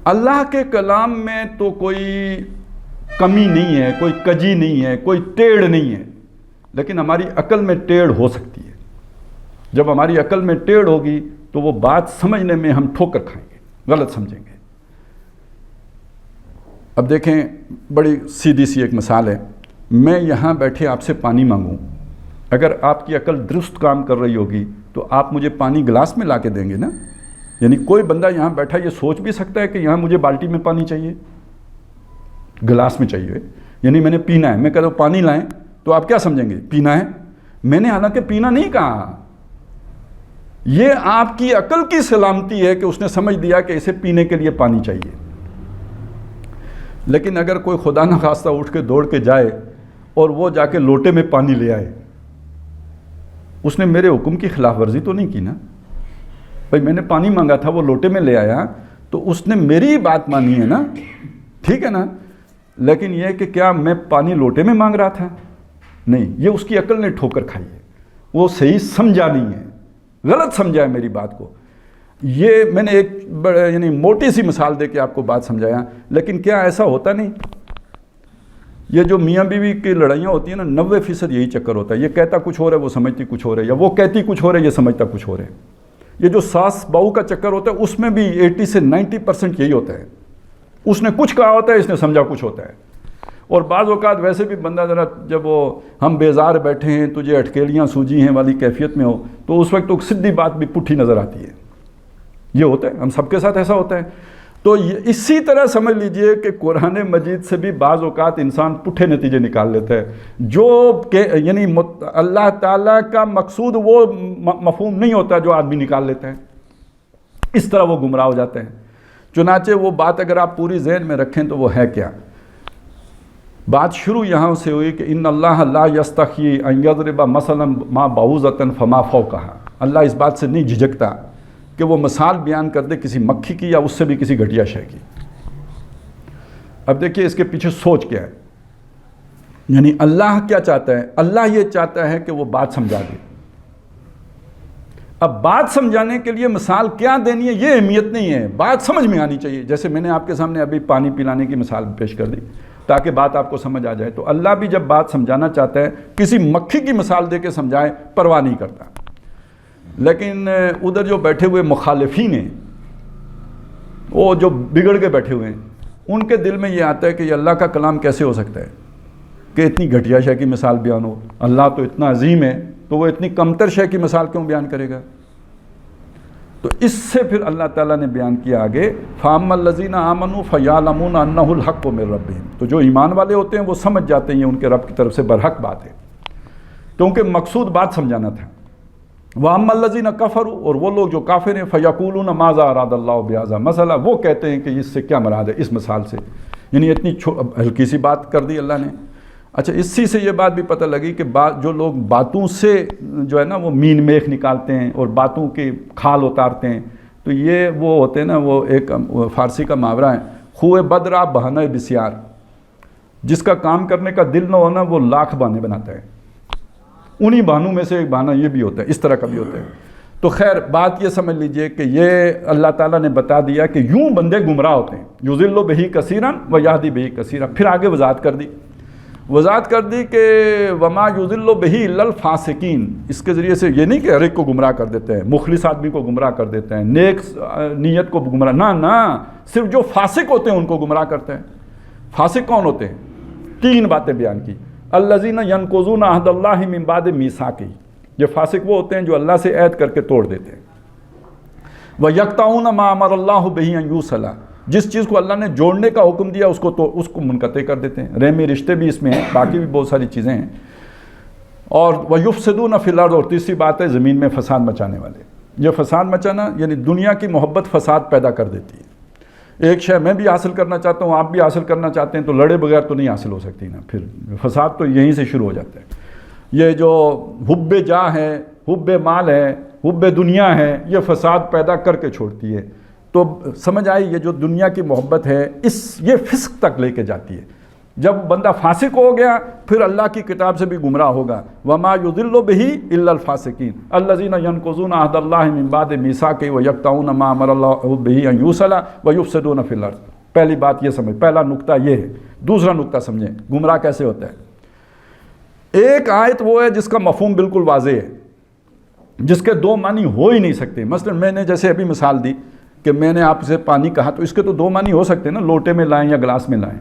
اللہ کے کلام میں تو کوئی کمی نہیں ہے، کوئی کجی نہیں ہے، کوئی ٹیڑھ نہیں ہے، لیکن ہماری عقل میں ٹیڑھ ہو سکتی ہے۔ جب ہماری عقل میں ٹیڑھ ہوگی تو وہ بات سمجھنے میں ہم ٹھوکر کھائیں گے، غلط سمجھیں گے۔ اب دیکھیں بڑی سیدھی سی ایک مثال ہے، میں یہاں بیٹھے آپ سے پانی مانگوں، اگر آپ کی عقل درست کام کر رہی ہوگی تو آپ مجھے پانی گلاس میں لا کے دیں گے نا۔ یعنی کوئی بندہ یہاں بیٹھا یہ سوچ بھی سکتا ہے کہ یہاں مجھے بالٹی میں پانی چاہیے، گلاس میں چاہیے، یعنی میں نے پینا ہے، میں کہتا ہوں پانی لائیں تو آپ کیا سمجھیں گے؟ پینا ہے۔ میں نے حالانکہ پینا نہیں کہا، یہ آپ کی عقل کی سلامتی ہے کہ اس نے سمجھ دیا کہ اسے پینے کے لیے پانی چاہیے۔ لیکن اگر کوئی خدا نخواستہ اٹھ کے دوڑ کے جائے اور وہ جا کے لوٹے میں پانی لے آئے، اس نے میرے حکم کی خلاف ورزی تو نہیں کی نا؟ بھائی میں نے پانی مانگا تھا، وہ لوٹے میں لے آیا تو اس نے میری بات مانی ہے نا، ٹھیک ہے نا؟ لیکن یہ کہ کیا میں پانی لوٹے میں مانگ رہا تھا؟ نہیں، یہ اس کی عقل نے ٹھوکر کھائی ہے، وہ صحیح سمجھا نہیں ہے، غلط سمجھا ہے میری بات کو۔ یہ میں نے ایک یعنی موٹی سی مثال دے کے آپ کو بات سمجھایا، لیکن کیا ایسا ہوتا نہیں؟ یہ جو میاں بیوی کی لڑائیاں ہوتی ہیں نا، 90% یہی چکر ہوتا ہے، یہ کہتا کچھ اور ہے، وہ سمجھتی کچھ اور ہے، یا وہ کہتی کچھ اور ہے، یہ سمجھتا کچھ اور ہے۔ یہ جو ساس بہو کا چکر ہوتا ہے اس میں بھی 80 سے 90% یہی ہوتا ہے اس نے کچھ کہا ہوتا ہے، اس نے سمجھا کچھ ہوتا ہے. اور بعض اوقات ویسے بھی بندہ ذرا جب وہ ہم بیزار بیٹھے ہیں، تجھے اٹکیلیاں سوجی ہیں والی کیفیت میں ہو، تو اس وقت تو سیدھی بات بھی پٹھی نظر آتی ہے. یہ ہوتا ہے، ہم سب کے ساتھ ایسا ہوتا ہے. تو اسی طرح سمجھ لیجئے کہ قرآن مجید سے بھی بعض اوقات انسان پٹھے نتیجے نکال لیتا ہے، جو کہ یعنی اللہ تعالیٰ کا مقصود وہ مفہوم نہیں ہوتا جو آدمی نکال لیتا ہے. اس طرح وہ گمراہ ہو جاتے ہیں. چنانچہ وہ بات اگر آپ پوری ذہن میں رکھیں تو وہ ہے کیا؟ بات شروع یہاں سے ہوئی کہ ان اللہ لا یستحیی ان یضرب مثلا ما بعوضۃ فما فوقہا. اللہ اس بات سے نہیں جھجکتا کہ وہ مثال بیان کر دے کسی مکھی کی یا اس سے بھی کسی گھٹیا شے کی. اب دیکھیے اس کے پیچھے سوچ کیا ہے. یعنی اللہ کیا چاہتا ہے؟ اللہ یہ چاہتا ہے کہ وہ بات سمجھا دے. اب بات سمجھانے کے لیے مثال کیا دینی ہے یہ اہمیت نہیں ہے، بات سمجھ میں آنی چاہیے. جیسے میں نے آپ کے سامنے ابھی پانی پلانے کی مثال پیش کر دی تاکہ بات آپ کو سمجھ آ جائے. تو اللہ بھی جب بات سمجھانا چاہتا ہے کسی مکھی کی مثال دے کے سمجھائے پرواہ نہیں کرتا. لیکن ادھر جو بیٹھے ہوئے مخالفین ہیں، وہ جو بگڑ کے بیٹھے ہوئے ہیں، ان کے دل میں یہ آتا ہے کہ یہ اللہ کا کلام کیسے ہو سکتا ہے کہ اتنی گھٹیا شے کی مثال بیان ہو. اللہ تو اتنا عظیم ہے تو وہ اتنی کمتر شے کی مثال کیوں بیان کرے گا؟ تو اس سے پھر اللہ تعالیٰ نے بیان کیا آگے فَأَمَّا الَّذِينَ آمَنُوا فَيَعْلَمُونَ أَنَّهُ الْحَقُّ مِن رَّبِّهِمْ. تو جو ایمان والے ہوتے ہیں وہ سمجھ جاتے ہیں یہ ان کے رب کی طرف سے برحق بات ہے، کیونکہ مقصود بات سمجھانا تھا. وَأَمَّا الَّذِينَ كَفَرُوا، اور وہ لوگ جو کافر ہیں فَيَقُولُونَ مَاذَا أَرَادَ اللَّهُ بِهَذَا مَثَلًا، وہ کہتے ہیں کہ اس سے کیا مراد ہے اس مثال سے. یعنی اتنی ہلکی سی بات کر دی اللہ نے. اچھا اسی سے یہ بات بھی پتہ لگی کہ جو لوگ باتوں سے جو ہے نا وہ مین میخ نکالتے ہیں اور باتوں کی کھال اتارتے ہیں، تو یہ وہ ہوتے ہیں نا، وہ ایک فارسی کا محاورہ ہے، خوہ بدرا بہانہ بسیار. جس کا کام کرنے کا دل نہ ہونا وہ لاکھ بہانے بناتا ہے. انہی بہانوں میں سے ایک بہانہ یہ بھی ہوتا ہے، اس طرح کا بھی ہوتا ہے. تو خیر بات یہ سمجھ لیجئے کہ یہ اللہ تعالیٰ نے بتا دیا کہ یوں بندے گمراہ ہوتے ہیں. یضل بہ کثیرا ویہدی بہ کثیرا. پھر آگے وضاحت کر دی کہ وما یضل بہ الا الفاسقین. اس کے ذریعے سے یہ نہیں کہ ہر ایک کو گمراہ کر دیتے ہیں، مخلص آدمی کو گمراہ کر دیتے ہیں، نیک نیت کو گمراہ نہ صرف جو فاسق ہوتے ہیں ان کو گمراہ کرتے ہیں. فاسق کون ہوتے ہیں؟ 3 باتیں بیان کی. الذین ینقضون عہد اللہ من بعد میثاقہ. یہ فاسق وہ ہوتے ہیں جو اللہ سے عہد کر کے توڑ دیتے ہیں. وَيَقْطَعُونَ مَا أَمَرَ اللَّهُ بِهِ أَن يُوصَلَ. جس چیز کو اللہ نے جوڑنے کا حکم دیا اس کو منقطع کر دیتے ہیں. رحمی رشتے بھی اس میں ہیں، باقی بھی بہت ساری چیزیں ہیں. اور وَيُفْسِدُونَ فِي الْأَرْضِ. اور تیسری بات ہے زمین میں فساد مچانے والے. یہ فساد مچانا یعنی دنیا کی محبت فساد پیدا کر دیتی ہے. ایک شے میں بھی حاصل کرنا چاہتا ہوں، آپ بھی حاصل کرنا چاہتے ہیں، تو لڑے بغیر تو نہیں حاصل ہو سکتی نا. پھر فساد تو یہیں سے شروع ہو جاتا ہے. یہ جو حب جاہ ہے، حب مال ہے، حب دنیا ہے، یہ فساد پیدا کر کے چھوڑتی ہے. تو سمجھ آئی یہ جو دنیا کی محبت ہے یہ فسق تک لے کے جاتی ہے. جب بندہ فاسق ہو گیا پھر اللہ کی کتاب سے بھی گمراہ ہوگا. وما یضل بہ الا الفاسقین الذین ینقضون عہد اللہ من بعد میثاقہ ویقطعون ما امر اللہ بہ ان یوصل ویفسدون فی الارض. پہلی بات یہ سمجھ، پہلا نقطہ یہ ہے. دوسرا نقطہ سمجھیں گمراہ کیسے ہوتا ہے. ایک آیت وہ ہے جس کا مفہوم بالکل واضح ہے، جس کے 2 معنی ہو ہی نہیں سکتے. مثلا میں نے جیسے ابھی مثال دی کہ میں نے آپ سے پانی کہا تو اس کے تو 2 معنی ہو سکتے ہیں نا، لوٹے میں لائیں یا گلاس میں لائیں.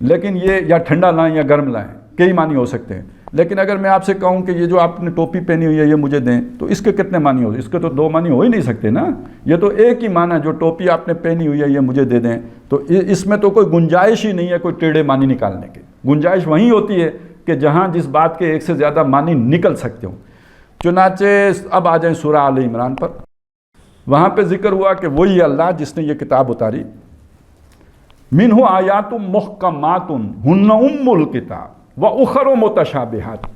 لیکن یہ یا ٹھنڈا لائیں یا گرم لائیں، کئی معنی ہو سکتے ہیں. لیکن اگر میں آپ سے کہوں کہ یہ جو آپ نے ٹوپی پہنی ہوئی ہے یہ مجھے دیں، تو اس کے کتنے معنی ہو؟ اس کے تو 2 معنی ہو ہی نہیں سکتے نا. یہ تو ایک ہی معنی ہے، جو ٹوپی آپ نے پہنی ہوئی ہے یہ مجھے دے دیں. تو اس میں تو کوئی گنجائش ہی نہیں ہے کوئی ٹیڑھے معنی نکالنے کی. گنجائش وہیں ہوتی ہے کہ جہاں جس بات کے ایک سے زیادہ معنی نکل سکتے ہوں. چنانچہ اب آ جائیں سورہ آل عمران پر. وہاں پہ ذکر ہوا کہ وہی اللہ جس نے یہ کتاب اتاری. منہ آیات محکمات ہن ام الکتاب واخر متشابہات.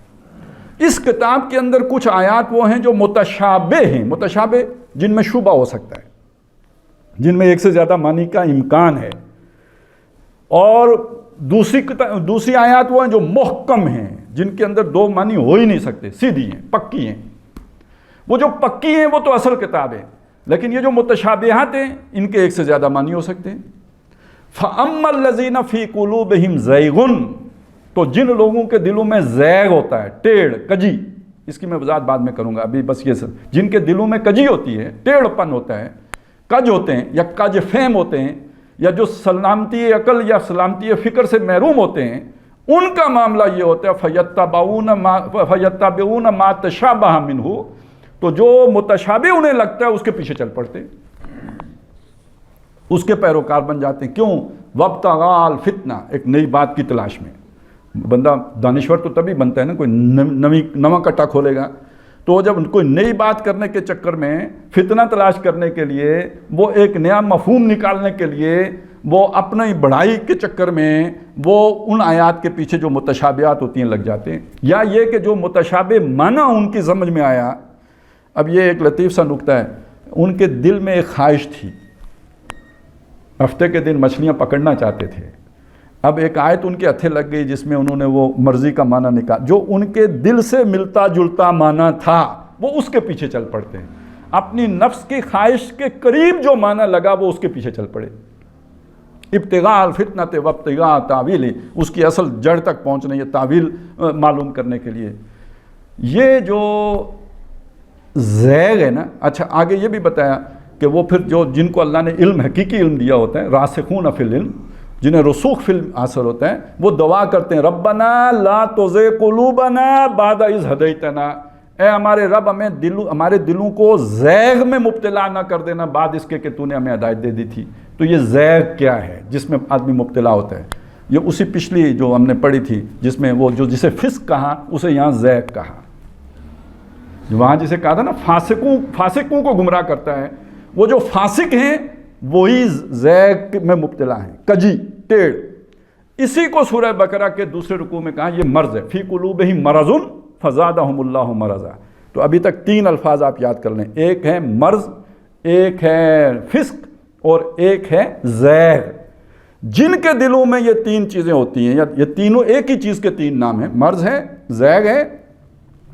اس کتاب کے اندر کچھ آیات وہ ہیں جو متشابہ ہیں. متشابہ جن میں شبہ ہو سکتا ہے، جن میں ایک سے زیادہ معنی کا امکان ہے. اور دوسری آیات وہ ہیں جو محکم ہیں، جن کے اندر 2 معنی ہو ہی نہیں سکتے، سیدھی ہیں، پکی ہیں. وہ جو پکی ہیں وہ تو اصل کتاب ہے، لیکن یہ جو متشابہات ہیں ان کے ایک سے زیادہ معنی ہو سکتے ہیں. فَأَمَّا الَّذِينَ فِي قُلُوبِهِمْ زَيْغٌ. تو جن لوگوں کے دلوں میں زیغ ہوتا ہے، ٹیڑھ کجی، اس کی میں وضاحت بعد میں کروں گا، ابھی بس یہ سب. جن کے دلوں میں کجی ہوتی ہے، ٹیڑھ پن ہوتا ہے، کج ہوتے ہیں یا کج فہم ہوتے ہیں، یا جو سلامتی عقل یا سلامتی فکر سے محروم ہوتے ہیں ان کا معاملہ یہ ہوتا ہے فَيَتَّبِعُونَ مَا تَشَابَهَ مِنْهُ، تو جو متشابہ انہیں لگتا ہے اس کے پیچھے چل پڑتے ہیں، اس کے پیروکار بن جاتے ہیں۔ کیوں؟ وَابْتَغَاءَ الْفِتْنَةَ، ایک نئی بات کی تلاش میں۔ بندہ دانشور تو تبھی بنتا ہے نا، کوئی نواں کٹا کھولے گا، تو جب کوئی نئی بات کرنے کے چکر میں فتنہ تلاش کرنے کے لیے، وہ ایک نیا مفہوم نکالنے کے لیے، وہ اپنی بڑھائی کے چکر میں وہ ان آیات کے پیچھے جو متشابہات ہوتی ہیں لگ جاتے ہیں، یا یہ کہ جو متشابہ معنی ان کی سمجھ میں آیا۔ اب یہ ایک لطیف سا نکتہ ہے، ان کے دل میں ایک خواہش تھی، ہفتے کے دن مچھلیاں پکڑنا چاہتے تھے۔ اب ایک آیت ان کے ہتھے لگ گئی جس میں انہوں نے وہ مرضی کا معنی نکال، جو ان کے دل سے ملتا جلتا معنی تھا وہ اس کے پیچھے چل پڑتے ہیں۔ اپنی نفس کی خواہش کے قریب جو معنی لگا وہ اس کے پیچھے چل پڑے۔ ابتغاء الفتنۃ وابتغاء تاویلہ، اس کی اصل جڑ تک پہنچنے، یہ تعویل معلوم کرنے کے لیے۔ یہ جو زیغ ہے نا، اچھا آگے یہ بھی بتایا کہ وہ پھر جو جن کو اللہ نے علم، حقیقی علم دیا ہوتا ہے، راسخون فی العلم، جنہیں رسوخ فی العلم حاصل ہوتا ہے، وہ دعا کرتے ہیں ربنا لا تزغ قلوبنا بعد اذ ہدیتنا، اے ہمارے رب ہمارے دلوں کو زیغ میں مبتلا نہ کر دینا بعد اس کے کہ تو نے ہمیں ہدایت دے دی تھی۔ تو یہ زیغ کیا ہے جس میں آدمی مبتلا ہوتا ہے؟ یہ اسی پچھلی جو ہم نے پڑھی تھی جس میں وہ جو جسے فسق کہا اسے یہاں زیغ کہا، وہاں جسے کہا تھا نا فاسقوں کو گمراہ کرتا ہے، وہ جو فاسق ہیں وہی زیغ میں مبتلا ہیں، کجی ٹیڑھ۔ اسی کو سورہ بقرہ کے دوسرے رکوع میں کہا یہ مرض ہے، فی قلوبہم مرض فزادہم اللہ مرضا۔ تو ابھی تک 3 الفاظ آپ یاد کر لیں، ایک ہے مرض، ایک ہے فسق، اور ایک ہے زیغ۔ جن کے دلوں میں یہ 3 چیزیں ہوتی ہیں، یا یہ تینوں ایک ہی چیز کے 3 نام ہیں، مرض ہے، زیغ ہے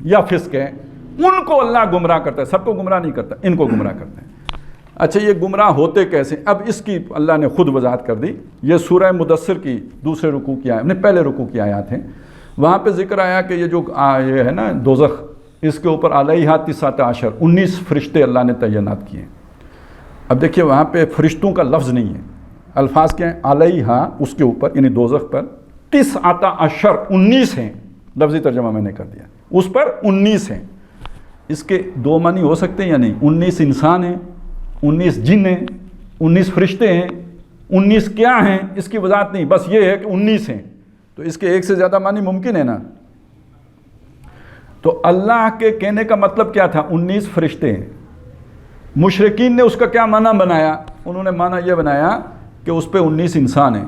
یا فسق ہے، ان کو اللہ گمراہ کرتا ہے۔ سب کو گمراہ نہیں کرتا، ان کو گمراہ کرتا ہے۔ اچھا یہ گمراہ ہوتے کیسے؟ اب اس کی اللہ نے خود وضاحت کر دی۔ یہ سورہ مدثر کی دوسرے رکوع کی آیات، پہلے رکوع کی آیات ہیں، وہاں پہ ذکر آیا کہ یہ جو یہ ہے نا دوزخ، اس کے اوپر علیہا 19 فرشتے اللہ نے تعینات کیے ہیں۔ اب دیکھیے وہاں پہ فرشتوں کا لفظ نہیں ہے، الفاظ کیا ہیں؟ علیہا، اس کے اوپر یعنی دوزخ پر 19 ہیں، لفظی ترجمہ میں نے کر دیا، اس پر 19 ہیں۔ اس کے 2 معنی ہو سکتے ہیں یا نہیں؟ 19 انسان ہیں، 19 جن ہیں، 19 فرشتے ہیں، 19 کیا ہیں اس کی وضاحت نہیں، بس یہ ہے کہ 19 ہیں، تو اس کے ایک سے زیادہ معنی ممکن ہے نا۔ تو اللہ کے کہنے کا مطلب کیا تھا؟ 19 فرشتے ہیں۔ مشرکین نے اس کا کیا معنی بنایا؟ انہوں نے معنی یہ بنایا کہ اس پہ 19 انسان ہیں۔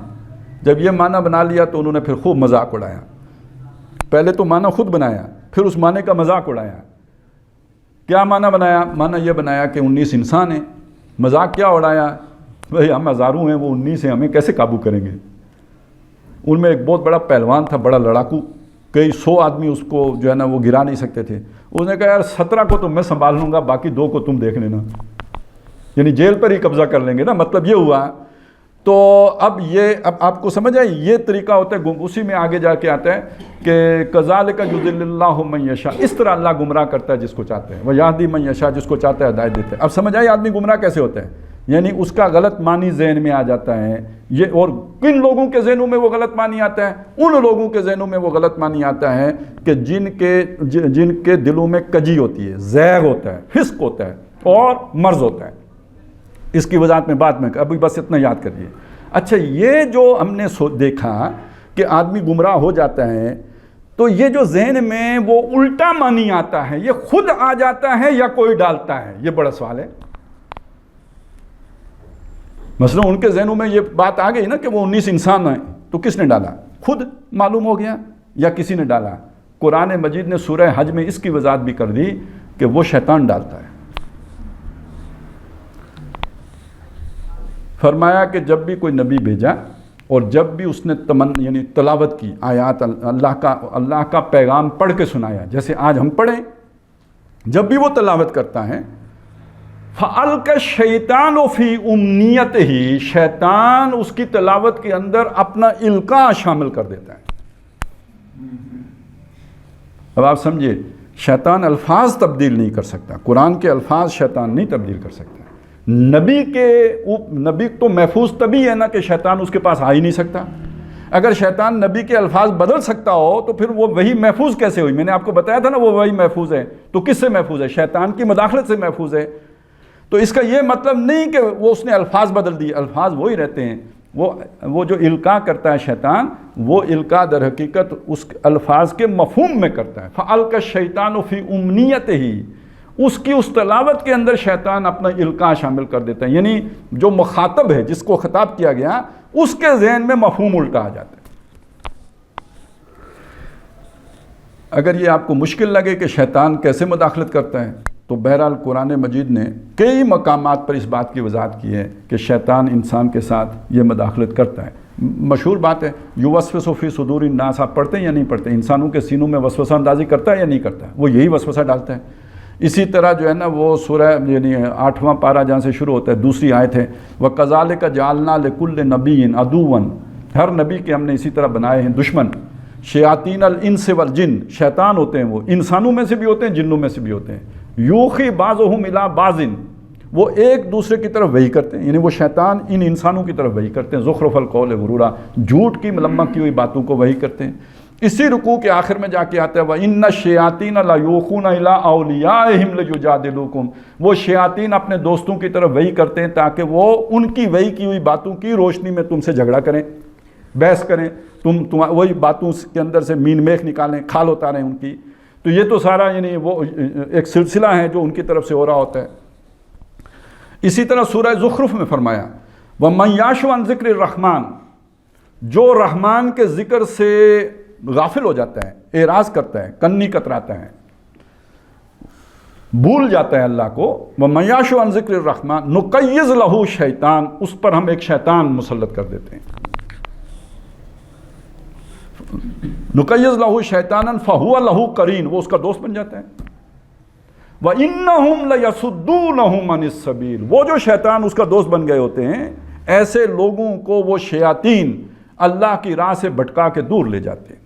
جب یہ معنی بنا لیا تو انہوں نے پھر خوب مذاق اڑایا، پہلے تو معنی خود بنایا، پھر اس معنی کا مذاق اڑایا۔ کیا معنی بنایا؟ معنی یہ بنایا کہ 19 انسان ہیں، مذاق کیا اڑایا؟ بھئی ہم ہزاروں ہیں، وہ 19 ہیں، ہمیں کیسے قابو کریں گے؟ ان میں ایک بہت بڑا پہلوان تھا، بڑا لڑاکو، کئی 100 آدمی اس کو جو ہے نا وہ گرا نہیں سکتے تھے۔ اس نے کہا یار 17 کو تو میں سنبھال لوں گا، باقی 2 کو تم دیکھ لینا، یعنی جیل پر ہی قبضہ کر لیں گے نا، مطلب یہ ہوا۔ تو اب آپ کو سمجھ آئی، یہ طریقہ ہوتا ہے، اسی میں آگے جا کے آتا ہے کہ کذالک یضل اللہ من یشاء، اس طرح اللہ گمراہ کرتا ہے جس کو چاہتا ہے، ویہدی من یشاء، جس کو چاہتا ہے ہدایت دیتا ہے۔ اب سمجھ آئی آدمی گمراہ کیسے ہوتا ہے؟ یعنی اس کا غلط معنی ذہن میں آ جاتا ہے، یہ اور کن لوگوں کے ذہنوں میں وہ غلط معنی آتا ہے؟ ان لوگوں کے ذہنوں میں وہ غلط معنی آتا ہے کہ جن کے دلوں میں کجی ہوتی ہے، زیغ ہوتا ہے، فسق ہوتا ہے اور مرض ہوتا ہے۔ اس کی وضاحت میں بعد میں، ابھی بس اتنا یاد کریے۔ اچھا یہ جو ہم نے دیکھا کہ آدمی گمراہ ہو جاتا ہے، تو یہ جو ذہن میں وہ الٹا معنی آتا ہے، یہ خود آ جاتا ہے یا کوئی ڈالتا ہے؟ یہ بڑا سوال ہے۔ مثلا ان کے ذہنوں میں یہ بات آ گئی نا کہ وہ 19 انسان ہیں، تو کس نے ڈالا؟ خود معلوم ہو گیا یا کسی نے ڈالا؟ قرآن مجید نے سورہ حج میں اس کی وضاحت بھی کر دی کہ وہ شیطان ڈالتا ہے۔ فرمایا کہ جب بھی کوئی نبی بھیجا اور جب بھی اس نے یعنی تلاوت کی آیات، اللہ کا پیغام پڑھ کے سنایا، جیسے آج ہم پڑھیں، جب بھی وہ تلاوت کرتا ہے، فَأَلْقَ الشَّيْطَانُ فِي أُمْنِيَتِهِ، شیطان اس کی تلاوت کے اندر اپنا القاء شامل کر دیتا ہے۔ اب آپ سمجھے، شیطان الفاظ تبدیل نہیں کر سکتا، قرآن کے الفاظ شیطان نہیں تبدیل کر سکتا، نبی تو محفوظ تبھی ہے نا کہ شیطان اس کے پاس آ ہی نہیں سکتا. اگر شیطان نبی کے الفاظ بدل سکتا ہو تو پھر وہ وحی محفوظ کیسے ہوئی؟ میں نے آپ کو بتایا تھا نا وہ وحی محفوظ ہے. تو کس سے محفوظ ہے؟ شیطان کی مداخلت سے محفوظ ہے. تو اس کا یہ مطلب نہیں کہ وہ اس نے الفاظ بدل دیے، الفاظ وہی رہتے ہیں. وہ جو القاء کرتا ہے شیطان، وہ القاء در حقیقت اس الفاظ کے مفہوم میں کرتا ہے. فَأَلْقَى الشَّيْطَانُ فِي أُمْنِيَّتِهِ، اس کی اس تلاوت کے اندر شیطان اپنا القاء شامل کر دیتا ہے. یعنی جو مخاطب ہے، جس کو خطاب کیا گیا، اس کے ذہن میں مفہوم الٹا آ جاتا ہے. اگر یہ آپ کو مشکل لگے کہ شیطان کیسے مداخلت کرتا ہے، تو بہرحال قرآن مجید نے کئی مقامات پر اس بات کی وضاحت کی ہے کہ شیطان انسان کے ساتھ یہ مداخلت کرتا ہے. مشہور بات ہے یوسوس فی صدور الناس، آپ پڑھتے ہیں یا نہیں پڑھتے؟ انسانوں کے سینوں میں وسوسہ اندازی کرتا ہے یا نہیں کرتا ہے؟ وہ یہی وسوسہ ڈالتا ہے. اسی طرح جو ہے نا وہ سورہ یعنی 8واں پارہ جہاں سے شروع ہوتا ہے، دوسری آیت ہے وَكَذَلِكَ جَعَلْنَا لِكُلِّ نَبِيٍّ عَدُوًّا، ہر نبی کے ہم نے اسی طرح بنائے ہیں دشمن. شیاطین الانس والجن، شیطان ہوتے ہیں وہ انسانوں میں سے بھی ہوتے ہیں، جنوں میں سے بھی ہوتے ہیں. یوخی بعضهم الی بعض، وہ ایک دوسرے کی طرف وحی کرتے ہیں. یعنی وہ شیطان ان انسانوں کی طرف وحی کرتے ہیں. زخرف القول غرورا، جھوٹ کی ملمح کی ہوئی باتوں کو وحی کرتے ہیں. اسی رکوع کے آخر میں جا کے آتا ہے وَإِنَّ الشَّيَاطِينَ لَيُوحُونَ إِلَىٰ أَوْلِيَائِهِمْ لِيُجَادِلُوكُمْ، وہ شیاطین اپنے دوستوں کی طرف وحی کرتے ہیں تاکہ وہ ان کی وحی کی ہوئی باتوں کی روشنی میں تم سے جھگڑا کریں، بحث کریں، تم وہی باتوں کے اندر سے مین میخ نکالیں، کھال اتاریں ان کی. تو یہ تو سارا یعنی وہ ایک سلسلہ ہے جو ان کی طرف سے ہو رہا ہوتا ہے. اسی طرح سورہ زخرف میں فرمایا وَمَنْ يَعْشُ عَنْ ذِكْرِ الرَّحْمَنِ، جو رحمان کے ذکر سے غافل ہو جاتا ہے، اعراض کرتا ہے، کنی کتراتا ہے، بھول جاتا ہے اللہ کو، وَمَنْ يَعْشُ عَنْ ذِكْرِ الرَّحْمَنِ نُقَيِّضْ لَهُ شَيْطَانٌ، اس پر ہم ایک شیطان مسلط کر دیتے ہیں. نُقَيِّضْ لَهُ شَيْطَانًا فَهُوَ لَهُ قَرِينٌ، وہ اس کا دوست بن جاتا ہے. وَإِنَّهُمْ لَيَصُدُّونَهُمْ عَنِ السَّبِيلِ، وہ جو شیطان اس کا دوست بن گئے ہوتے ہیں، ایسے لوگوں کو وہ شیاطین اللہ کی راہ سے بھٹکا کے دور لے جاتے ہیں.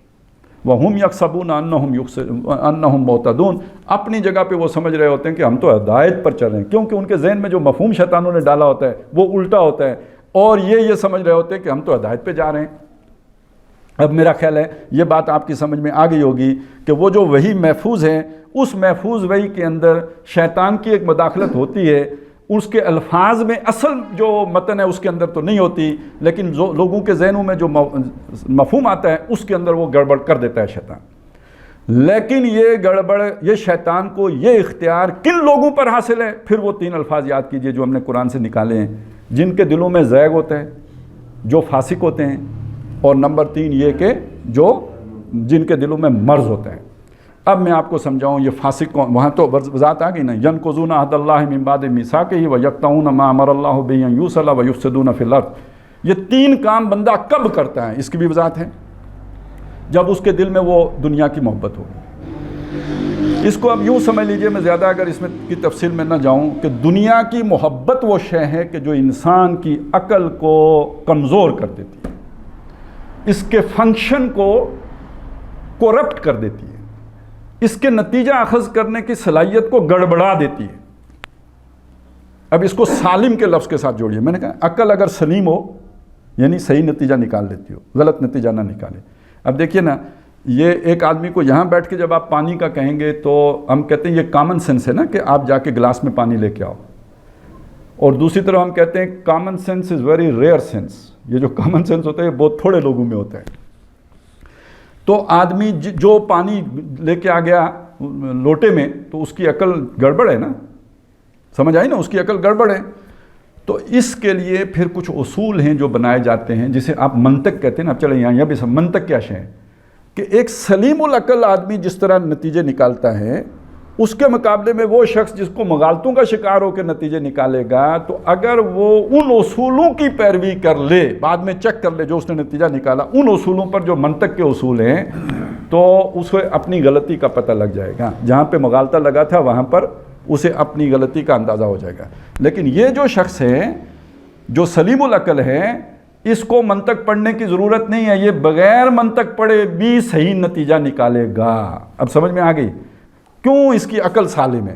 وَهُمْ يَحْسَبُونَ أَنَّهُمْ مُهْتَدُونَ، اپنی جگہ پہ وہ سمجھ رہے ہوتے ہیں کہ ہم تو ہدایت پر چل رہے ہیں، کیونکہ ان کے ذہن میں جو مفہوم شیطانوں نے ڈالا ہوتا ہے وہ الٹا ہوتا ہے، اور یہ سمجھ رہے ہوتے ہیں کہ ہم تو ہدایت پہ جا رہے ہیں. اب میرا خیال ہے یہ بات آپ کی سمجھ میں آ گئی ہوگی کہ وہ جو وحی محفوظ ہے، اس محفوظ وحی کے اندر شیطان کی ایک مداخلت ہوتی ہے. اس کے الفاظ میں اصل جو متن ہے اس کے اندر تو نہیں ہوتی، لیکن جو لوگوں کے ذہنوں میں جو مفہوم آتا ہے اس کے اندر وہ گڑبڑ کر دیتا ہے شیطان. لیکن یہ گڑبڑ، یہ شیطان کو یہ اختیار کن لوگوں پر حاصل ہے؟ پھر وہ 3 الفاظ یاد کیجئے جو ہم نے قرآن سے نکالے ہیں، جن کے دلوں میں زیغ ہوتا ہے، جو فاسق ہوتے ہیں، اور نمبر 3 یہ کہ جن کے دلوں میں مرض ہوتا ہے. اب میں آپ کو سمجھاؤں یہ فاسق کون، وہاں تو وضاحت آ گئی نا، يَنْقُضُونَ عَهْدَ اللَّهِ مِنْ بَعْدِ مِيثَاقِهِ وَيَقْطَعُونَ مَا أَمَرَ اللَّهُ بِهِ أَنْ يُوصَلَ وَيُفْسِدُونَ فِي الْأَرْضِ. یہ 3 کام بندہ کب کرتا ہے، اس کی بھی وضاحت ہے. جب اس کے دل میں وہ دنیا کی محبت ہو. اس کو اب یوں سمجھ لیجئے، میں زیادہ اگر اس میں کی تفصیل میں نہ جاؤں، کہ دنیا کی محبت وہ شے ہے کہ جو انسان کی عقل کو کمزور کر دیتی ہے، اس کے فنکشن کو کرپٹ کر دیتی ہے، اس کے نتیجہ اخذ کرنے کی صلاحیت کو گڑبڑا دیتی ہے. اب اس کو سالم کے لفظ کے ساتھ جوڑیے. میں نے کہا عقل اگر سلیم ہو یعنی صحیح نتیجہ نکال لیتی ہو، غلط نتیجہ نہ نکالے. اب دیکھیے نا، یہ ایک آدمی کو یہاں بیٹھ کے جب آپ پانی کا کہیں گے تو ہم کہتے ہیں یہ کامن سینس ہے نا کہ آپ جا کے گلاس میں پانی لے کے آؤ، اور دوسری طرف ہم کہتے ہیں common sense is very rare sense. یہ جو کامن سینس ہوتا ہے یہ بہت تھوڑے لوگوں میں ہوتا ہے. تو آدمی جو پانی لے کے آ گیا لوٹے میں، تو اس کی عقل گڑبڑ ہے نا، سمجھ آئی نا، اس کی عقل گڑبڑ ہے. تو اس کے لیے پھر کچھ اصول ہیں جو بنائے جاتے ہیں، جسے آپ منطق کہتے ہیں نا. اب چلیں یہاں بھی سب منطق کیا ہے کہ ایک سلیم العقل آدمی جس طرح نتیجے نکالتا ہے، اس کے مقابلے میں وہ شخص جس کو مغالطوں کا شکار ہو کے نتیجے نکالے گا، تو اگر وہ ان اصولوں کی پیروی کر لے، بعد میں چیک کر لے جو اس نے نتیجہ نکالا، ان اصولوں پر جو منطق کے اصول ہیں، تو اسے اپنی غلطی کا پتہ لگ جائے گا. جہاں پہ مغالطہ لگا تھا وہاں پر اسے اپنی غلطی کا اندازہ ہو جائے گا. لیکن یہ جو شخص ہے جو سلیم العقل ہے، اس کو منطق پڑھنے کی ضرورت نہیں ہے، یہ بغیر منطق پڑھے بھی صحیح نتیجہ نکالے گا. اب سمجھ میں آ گئی کیوں؟ اس کی عقل سالم ہے.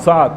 7।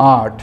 8।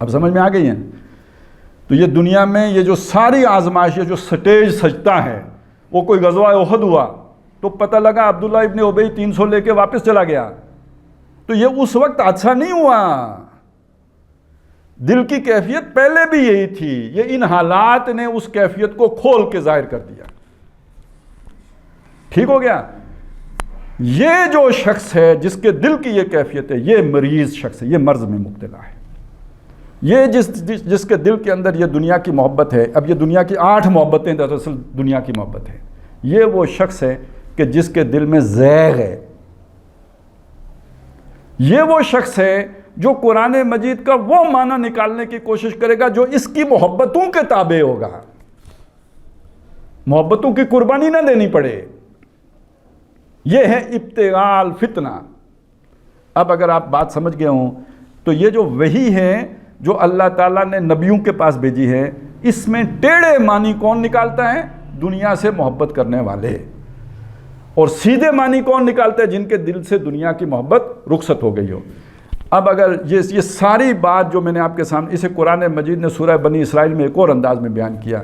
اب سمجھ میں آ گئی ہیں؟ تو یہ دنیا میں یہ جو ساری آزمائش، جو سٹیج سجتا ہے، وہ کوئی غزوہ احد ہوا تو پتہ لگا عبداللہ ابن ابی 300 لے کے واپس چلا گیا، تو یہ اس وقت حادثہ نہیں ہوا، دل کی کیفیت پہلے بھی یہی تھی، یہ ان حالات نے اس کیفیت کو کھول کے ظاہر کر دیا، ٹھیک ہو گیا؟ یہ جو شخص ہے جس کے دل کی یہ کیفیت ہے، یہ مریض شخص ہے، یہ مرض میں مبتلا ہے۔ یہ جس کے دل کے اندر یہ دنیا کی محبت ہے، اب یہ دنیا کی 8 محبتیں دراصل دنیا کی محبت ہے، یہ وہ شخص ہے کہ جس کے دل میں زیغ ہے، یہ وہ شخص ہے جو قرآن مجید کا وہ معنی نکالنے کی کوشش کرے گا جو اس کی محبتوں کے تابع ہوگا، محبتوں کی قربانی نہ دینی پڑے۔ یہ ہے ابتغاء الفتنہ۔ اب اگر آپ بات سمجھ گئے ہوں تو یہ جو وحی ہے جو اللہ تعالیٰ نے نبیوں کے پاس بھیجی ہے، اس میں ٹیڑھے معنی کون نکالتا ہے؟ دنیا سے محبت کرنے والے، اور سیدھے معنی کون نکالتا ہے؟ جن کے دل سے دنیا کی محبت رخصت ہو گئی ہو۔ اب اگر یہ ساری بات جو میں نے آپ کے سامنے، اسے قرآن مجید نے سورہ بنی اسرائیل میں ایک اور انداز میں بیان کیا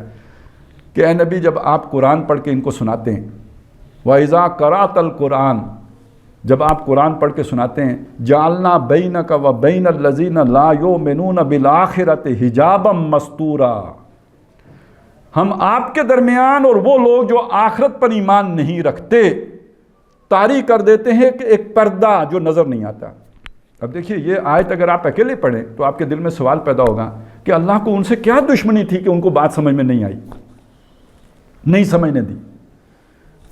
کہ اے نبی جب آپ قرآن پڑھ کے ان کو سناتے ہیں، وَإِذَا قَرَأْتَ الْقُرْآنَ، جب آپ قرآن پڑھ کے سناتے ہیں، جَعَلْنَا بَيْنَكَ وَبَيْنَ الَّذِينَ لَا يُؤْمِنُونَ بِالْآخِرَةِ حِجَابًا مَسْتُورًا، ہم آپ کے درمیان اور وہ لوگ جو آخرت پر ایمان نہیں رکھتے طاری کر دیتے ہیں کہ ایک پردہ جو نظر نہیں آتا۔ اب دیکھیے یہ آیت اگر آپ اکیلے پڑھیں تو آپ کے دل میں سوال پیدا ہوگا کہ اللہ کو ان سے کیا دشمنی تھی کہ ان کو بات سمجھ میں نہیں آئی، نہیں سمجھنے دی؟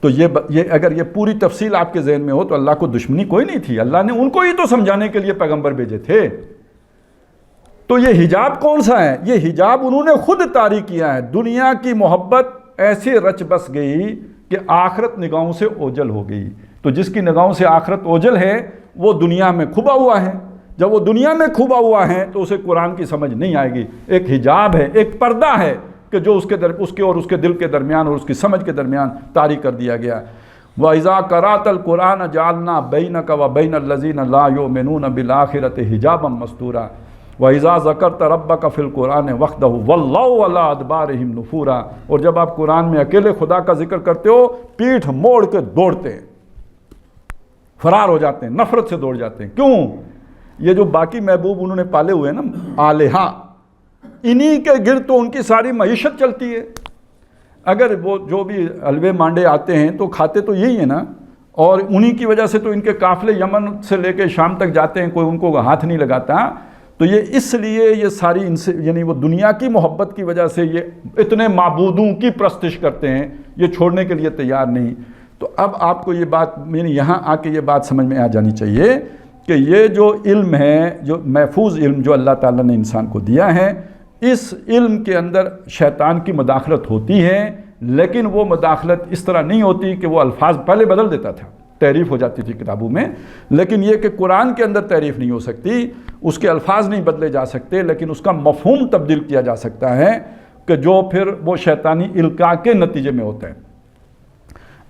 تو یہ اگر یہ پوری تفصیل آپ کے ذہن میں ہو تو اللہ کو دشمنی کوئی نہیں تھی، اللہ نے ان کو ہی تو سمجھانے کے لیے پیغمبر بھیجے تھے۔ تو یہ حجاب کون سا ہے؟ یہ حجاب انہوں نے خود طاری کیا ہے، دنیا کی محبت ایسے رچ بس گئی کہ آخرت نگاہوں سے اوجھل ہو گئی۔ تو جس کی نگاہوں سے آخرت اوجھل ہے وہ دنیا میں کھبا ہوا ہے، جب وہ دنیا میں کھبا ہوا ہے تو اسے قرآن کی سمجھ نہیں آئے گی۔ ایک حجاب ہے، ایک پردہ ہے کہ جو اس کے اور اس کے دل کے درمیان اور اس کی سمجھ کے درمیان طاری کر دیا گیا۔ وَإِذَا قَرَأْتَ الْقُرْآنَ جَعَلْنَا بَيْنَكَ وَبَيْنَ الَّذِينَ لَا يُؤْمِنُونَ بِالْآخِرَةِ حِجَابًا مَسْتُورًا وَإِذَا ذَكَرْتَ رَبَّكَ فِي الْقُرْآنِ وَحْدَهُ وَلَّوْا عَلَىٰ أَدْبَارِهِمْ نُفُورًا، اور جب آپ قرآن میں اکیلے خدا کا ذکر کرتے ہو پیٹھ موڑ کے دوڑتے ہیں، فرار ہو جاتے ہیں، نفرت سے دوڑ جاتے ہیں۔ کیوں؟ یہ جو باقی محبوب انہوں نے پالے ہوئے ہیں نا، آلہہ، انہی کے گرد تو ان کی ساری معیشت چلتی ہے۔ اگر وہ جو بھی حلوے مانڈے آتے ہیں تو کھاتے تو یہی ہیں نا، اور انہی کی وجہ سے تو ان کے قافلے یمن سے لے کے شام تک جاتے ہیں، کوئی ان کو ہاتھ نہیں لگاتا۔ تو یہ اس لیے یہ ساری ان سے یعنی وہ دنیا کی محبت کی وجہ سے یہ اتنے معبودوں کی پرستش کرتے ہیں، یہ چھوڑنے کے لیے تیار نہیں۔ تو اب آپ کو یہ بات یعنی یہاں آ کے یہ بات سمجھ میں آ جانی چاہیے کہ یہ جو علم ہے، جو محفوظ علم جو اللہ تعالیٰ نے انسان کو دیا ہے، اس علم کے اندر شیطان کی مداخلت ہوتی ہے، لیکن وہ مداخلت اس طرح نہیں ہوتی کہ وہ الفاظ پہلے بدل دیتا تھا، تحریف ہو جاتی تھی کتابوں میں، لیکن یہ کہ قرآن کے اندر تحریف نہیں ہو سکتی، اس کے الفاظ نہیں بدلے جا سکتے، لیکن اس کا مفہوم تبدیل کیا جا سکتا ہے کہ جو پھر وہ شیطانی القاء کے نتیجے میں ہوتا ہے۔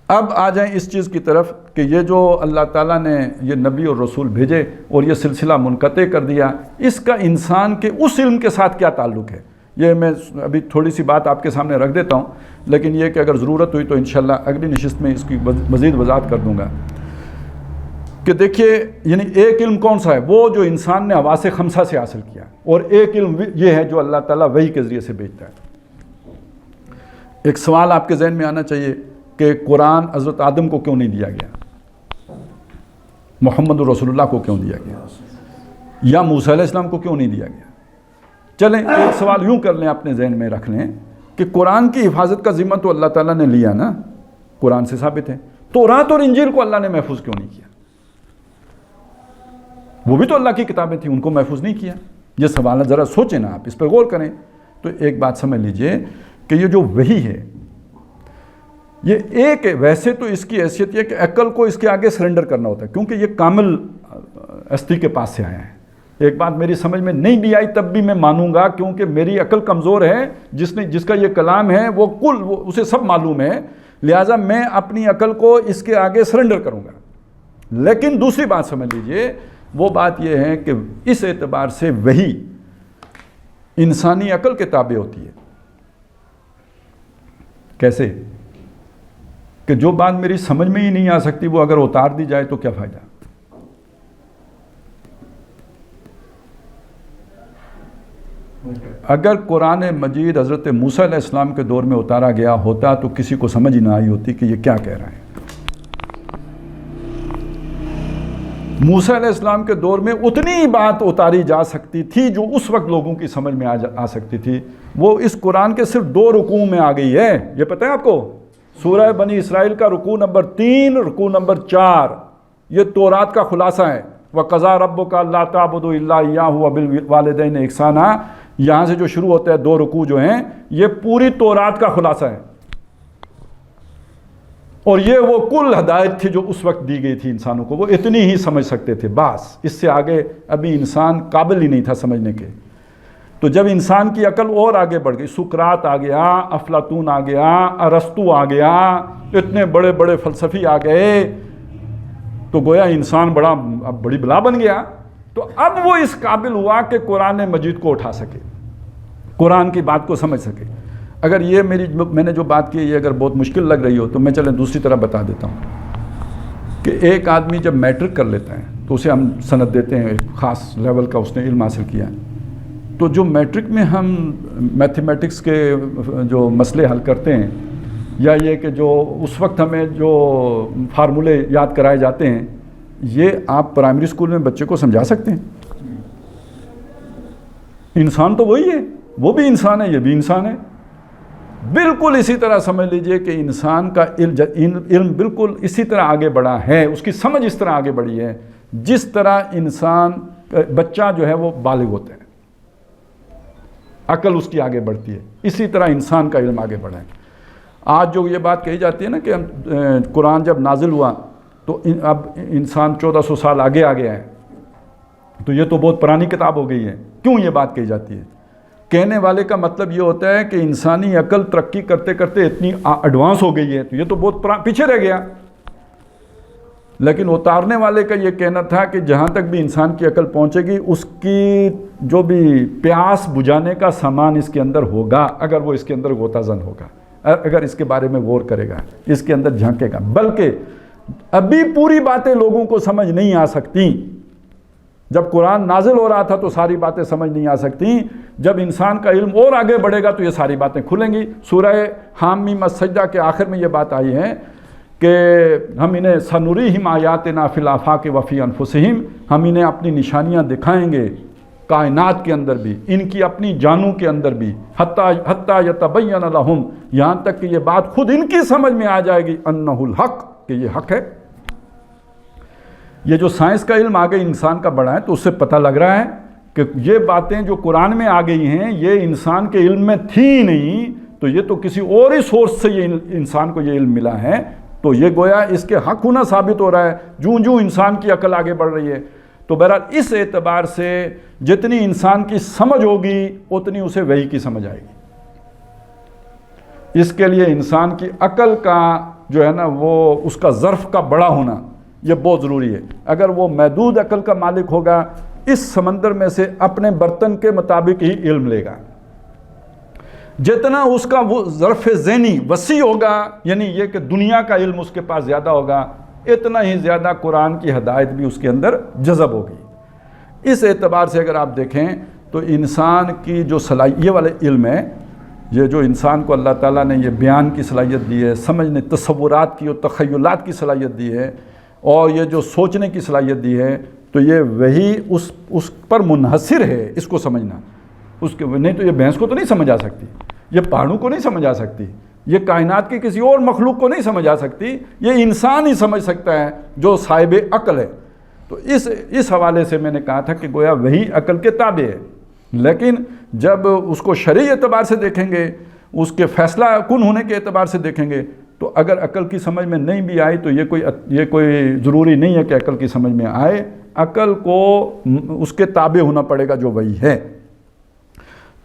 اب آ جائیں اس چیز کی طرف کہ یہ جو اللہ تعالیٰ نے یہ نبی اور رسول بھیجے اور یہ سلسلہ منقطع کر دیا، اس کا انسان کے اس علم کے ساتھ کیا تعلق ہے؟ یہ میں ابھی تھوڑی سی بات آپ کے سامنے رکھ دیتا ہوں، لیکن یہ کہ اگر ضرورت ہوئی تو انشاءاللہ اگلی نشست میں اس کی مزید وضاحت کر دوں گا کہ دیکھیے یعنی ایک علم کون سا ہے؟ وہ جو انسان نے حواس خمسہ سے حاصل کیا، اور ایک علم یہ ہے جو اللہ تعالیٰ وحی کے ذریعے سے بھیجتا ہے۔ ایک سوال آپ کے ذہن میں آنا چاہیے کہ قرآن حضرت آدم کو کیوں نہیں دیا گیا؟ محمد رسول اللہ کو کیوں دیا گیا؟ یا موسیٰ علیہ السلام کو کیوں نہیں دیا گیا؟ چلیں ایک سوال یوں کر لیں، اپنے ذہن میں رکھ لیں کہ قرآن کی حفاظت کا ذمہ تو اللہ تعالیٰ نے لیا نا، قرآن سے ثابت ہے، تورات اور انجیل کو اللہ نے محفوظ کیوں نہیں کیا؟ وہ بھی تو اللہ کی کتابیں تھیں، ان کو محفوظ نہیں کیا؟ یہ سوال ذرا سوچیں نا، آپ اس پر غور کریں تو ایک بات سمجھ لیجئے کہ یہ جو وحی ہے یہ ایک ہے، ویسے تو اس کی حیثیت یہ کہ عقل کو اس کے آگے سرنڈر کرنا ہوتا ہے، کیونکہ یہ کامل ہستی کے پاس سے آیا ہے۔ ایک بات میری سمجھ میں نہیں بھی آئی تب بھی میں مانوں گا، کیونکہ میری عقل کمزور ہے، جس کا یہ کلام ہے وہ اسے سب معلوم ہے، لہٰذا میں اپنی عقل کو اس کے آگے سرنڈر کروں گا۔ لیکن دوسری بات سمجھ لیجئے، وہ بات یہ ہے کہ اس اعتبار سے وحی انسانی عقل کے تابع ہوتی ہے. کیسے؟ کہ جو بات میری سمجھ میں ہی نہیں آ سکتی وہ اگر اتار دی جائے تو کیا فائدہ. اگر قرآن مجید حضرت موسیٰ علیہ السلام کے دور میں اتارا گیا ہوتا تو کسی کو سمجھ ہی نہ آئی ہوتی کہ یہ کیا کہہ رہا ہے. موسیٰ علیہ السلام کے دور میں اتنی بات اتاری جا سکتی تھی جو اس وقت لوگوں کی سمجھ میں آ سکتی تھی، وہ اس قرآن کے صرف 2 رکوع میں آ گئی ہے. یہ پتہ ہے آپ کو؟ سورہ بنی اسرائیل کا رکوع نمبر 3، رکوع نمبر 4 یہ تورات کا خلاصہ ہے. وَقَضَىٰ رَبُّكَ أَلَّا تَعْبُدُوا إِلَّا إِيَّاهُ وَبِالْوَالِدَيْنِ إِحْسَانًا، یہاں سے جو شروع ہوتا ہے 2 رکوع جو ہیں یہ پوری تورات کا خلاصہ ہے. اور یہ وہ کل ہدایت تھی جو اس وقت دی گئی تھی انسانوں کو، وہ اتنی ہی سمجھ سکتے تھے بس، اس سے آگے ابھی انسان قابل ہی نہیں تھا سمجھنے کے. تو جب انسان کی عقل اور آگے بڑھ گئی، سقراط آ گیا، افلاطون آ گیا، ارسطو آ گیا، اتنے بڑے بڑے فلسفی آ گئے، تو گویا انسان بڑی بلا بن گیا. تو اب وہ اس قابل ہوا کہ قرآن مجید کو اٹھا سکے، قرآن کی بات کو سمجھ سکے. اگر یہ میں نے جو بات کی یہ اگر بہت مشکل لگ رہی ہو تو میں چلیں دوسری طرح بتا دیتا ہوں کہ ایک آدمی جب میٹرک کر لیتا ہے تو اسے ہم سند دیتے ہیں، ایک خاص لیول کا اس نے علم حاصل کیا ہے. تو جو میٹرک میں ہم میتھمیٹکس کے جو مسئلے حل کرتے ہیں، یا یہ کہ جو اس وقت ہمیں جو فارمولے یاد کرائے جاتے ہیں، یہ آپ پرائمری اسکول میں بچے کو سمجھا سکتے ہیں؟ انسان تو وہی ہے، وہ بھی انسان ہے، یہ بھی انسان ہے. بالکل اسی طرح سمجھ لیجئے کہ انسان کا علم بالکل اسی طرح آگے بڑھا ہے، اس کی سمجھ اس طرح آگے بڑھی ہے جس طرح بچہ جو ہے وہ بالغ ہوتا ہے، عقل اس کی آگے بڑھتی ہے، اسی طرح انسان کا علم آگے بڑھا ہے. آج جو یہ بات کہی جاتی ہے نا کہ قرآن جب نازل ہوا تو اب انسان 1400 سال آگے آ گیا ہے، تو یہ تو بہت پرانی کتاب ہو گئی ہے. کیوں یہ بات کہی جاتی ہے؟ کہنے والے کا مطلب یہ ہوتا ہے کہ انسانی عقل ترقی کرتے کرتے اتنی ایڈوانس ہو گئی ہے تو یہ تو بہت پیچھے رہ گیا. لیکن اتارنے والے کا یہ کہنا تھا کہ جہاں تک بھی انسان کی عقل پہنچے گی اس کی جو بھی پیاس بجھانے کا سامان اس کے اندر ہوگا، اگر وہ اس کے اندر غوطہ زن ہوگا، اگر اس کے بارے میں غور کرے گا، اس کے اندر جھانکے گا. بلکہ ابھی پوری باتیں لوگوں کو سمجھ نہیں آ سکتی. جب قرآن نازل ہو رہا تھا تو ساری باتیں سمجھ نہیں آ سکتی. جب انسان کا علم اور آگے بڑھے گا تو یہ ساری باتیں کھلیں گی. سورہ حامیم السجدہ کے آخر میں یہ بات آئی ہے کہ ہم انہیں سنریہم آیاتنا فی الآفاق وفی انفسہم، ہم انہیں اپنی نشانیاں دکھائیں گے کائنات کے اندر بھی، ان کی اپنی جانوں کے اندر بھی، حتی یتبین لہم، یہاں تک کہ یہ بات خود ان کی سمجھ میں آ جائے گی، انہ الحق، کہ یہ حق ہے. یہ جو سائنس کا علم آگے انسان کا بڑھا ہے تو اس سے پتہ لگ رہا ہے کہ یہ باتیں جو قرآن میں آ گئی ہیں یہ انسان کے علم میں تھی نہیں، تو یہ تو کسی اور ہی سورس سے یہ انسان کو یہ علم ملا ہے. تو یہ گویا اس کے حق ہونا ثابت ہو رہا ہے جوں انسان کی عقل آگے بڑھ رہی ہے. تو بہرحال اس اعتبار سے جتنی انسان کی سمجھ ہوگی اتنی اسے وحی کی سمجھ آئے گی. اس کے لیے انسان کی عقل کا جو ہے نا وہ اس کا ظرف کا بڑا ہونا یہ بہت ضروری ہے. اگر وہ محدود عقل کا مالک ہوگا اس سمندر میں سے اپنے برتن کے مطابق ہی علم لے گا. جتنا اس کا وہ ظرف ذہنی وسیع ہوگا، یعنی یہ کہ دنیا کا علم اس کے پاس زیادہ ہوگا، اتنا ہی زیادہ قرآن کی ہدایت بھی اس کے اندر جذب ہوگی. اس اعتبار سے اگر آپ دیکھیں تو انسان کی جو صلاحیت یہ والے علم ہے، یہ جو انسان کو اللہ تعالیٰ نے یہ بیان کی صلاحیت دی ہے، سمجھنے تصورات کی اور تخیلات کی صلاحیت دی ہے، اور یہ جو سوچنے کی صلاحیت دی ہے، تو یہ وہی اس پر منحصر ہے. اس کو سمجھنا اس کے نہیں تو یہ بھینس کو تو نہیں سمجھ آ سکتی، یہ پہاڑوں کو نہیں سمجھ آ سکتی، یہ کائنات کی کسی اور مخلوق کو نہیں سمجھ آ سکتی. یہ انسان ہی سمجھ سکتا ہے جو صاحب عقل ہے. تو اس حوالے سے میں نے کہا تھا کہ گویا وہی عقل کے تابع ہے. لیکن جب اس کو شرعی اعتبار سے دیکھیں گے، اس کے فیصلہ کن ہونے کے اعتبار سے دیکھیں گے، تو اگر عقل کی سمجھ میں نہیں بھی آئی تو یہ کوئی ضروری نہیں ہے کہ عقل کی سمجھ میں آئے. عقل کو اس کے تابع ہونا پڑے گا جو وہی ہے.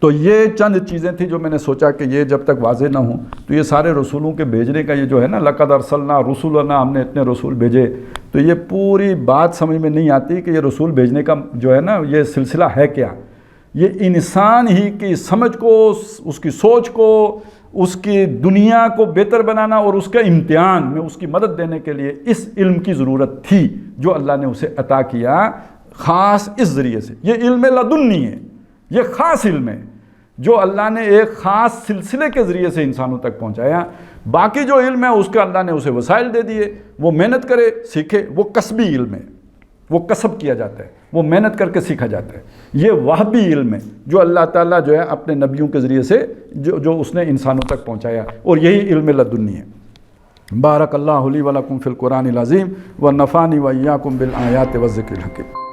تو یہ چند چیزیں تھیں جو میں نے سوچا کہ یہ جب تک واضح نہ ہوں تو یہ سارے رسولوں کے بھیجنے کا یہ جو ہے نا لقد ارسلنا رسولنا، ہم نے اتنے رسول بھیجے، تو یہ پوری بات سمجھ میں نہیں آتی کہ یہ رسول بھیجنے کا جو ہے نا یہ سلسلہ ہے کیا. یہ انسان ہی کی سمجھ کو، اس کی سوچ کو، اس کی دنیا کو بہتر بنانا اور اس کا امتحان میں اس کی مدد دینے کے لیے اس علم کی ضرورت تھی جو اللہ نے اسے عطا کیا خاص اس ذریعے سے۔ یہ علم لدنی ہے، یہ خاص علم ہے جو اللہ نے ایک خاص سلسلے کے ذریعے سے انسانوں تک پہنچایا۔ باقی جو علم ہے اس کا اللہ نے اسے وسائل دے دیے، وہ محنت کرے سیکھے، وہ کسبی علم ہے، وہ کسب کیا جاتا ہے، وہ محنت کر کے سیکھا جاتا ہے۔ یہ وہبی علم ہے جو اللہ تعالیٰ جو ہے اپنے نبیوں کے ذریعے سے جو اس نے انسانوں تک پہنچایا، اور یہی علم لدنی ہے۔ بارک اللہ لی و لکم فی القرآن العظیم ونفعنی و ایاکم بالآیات والذکر الحکیم۔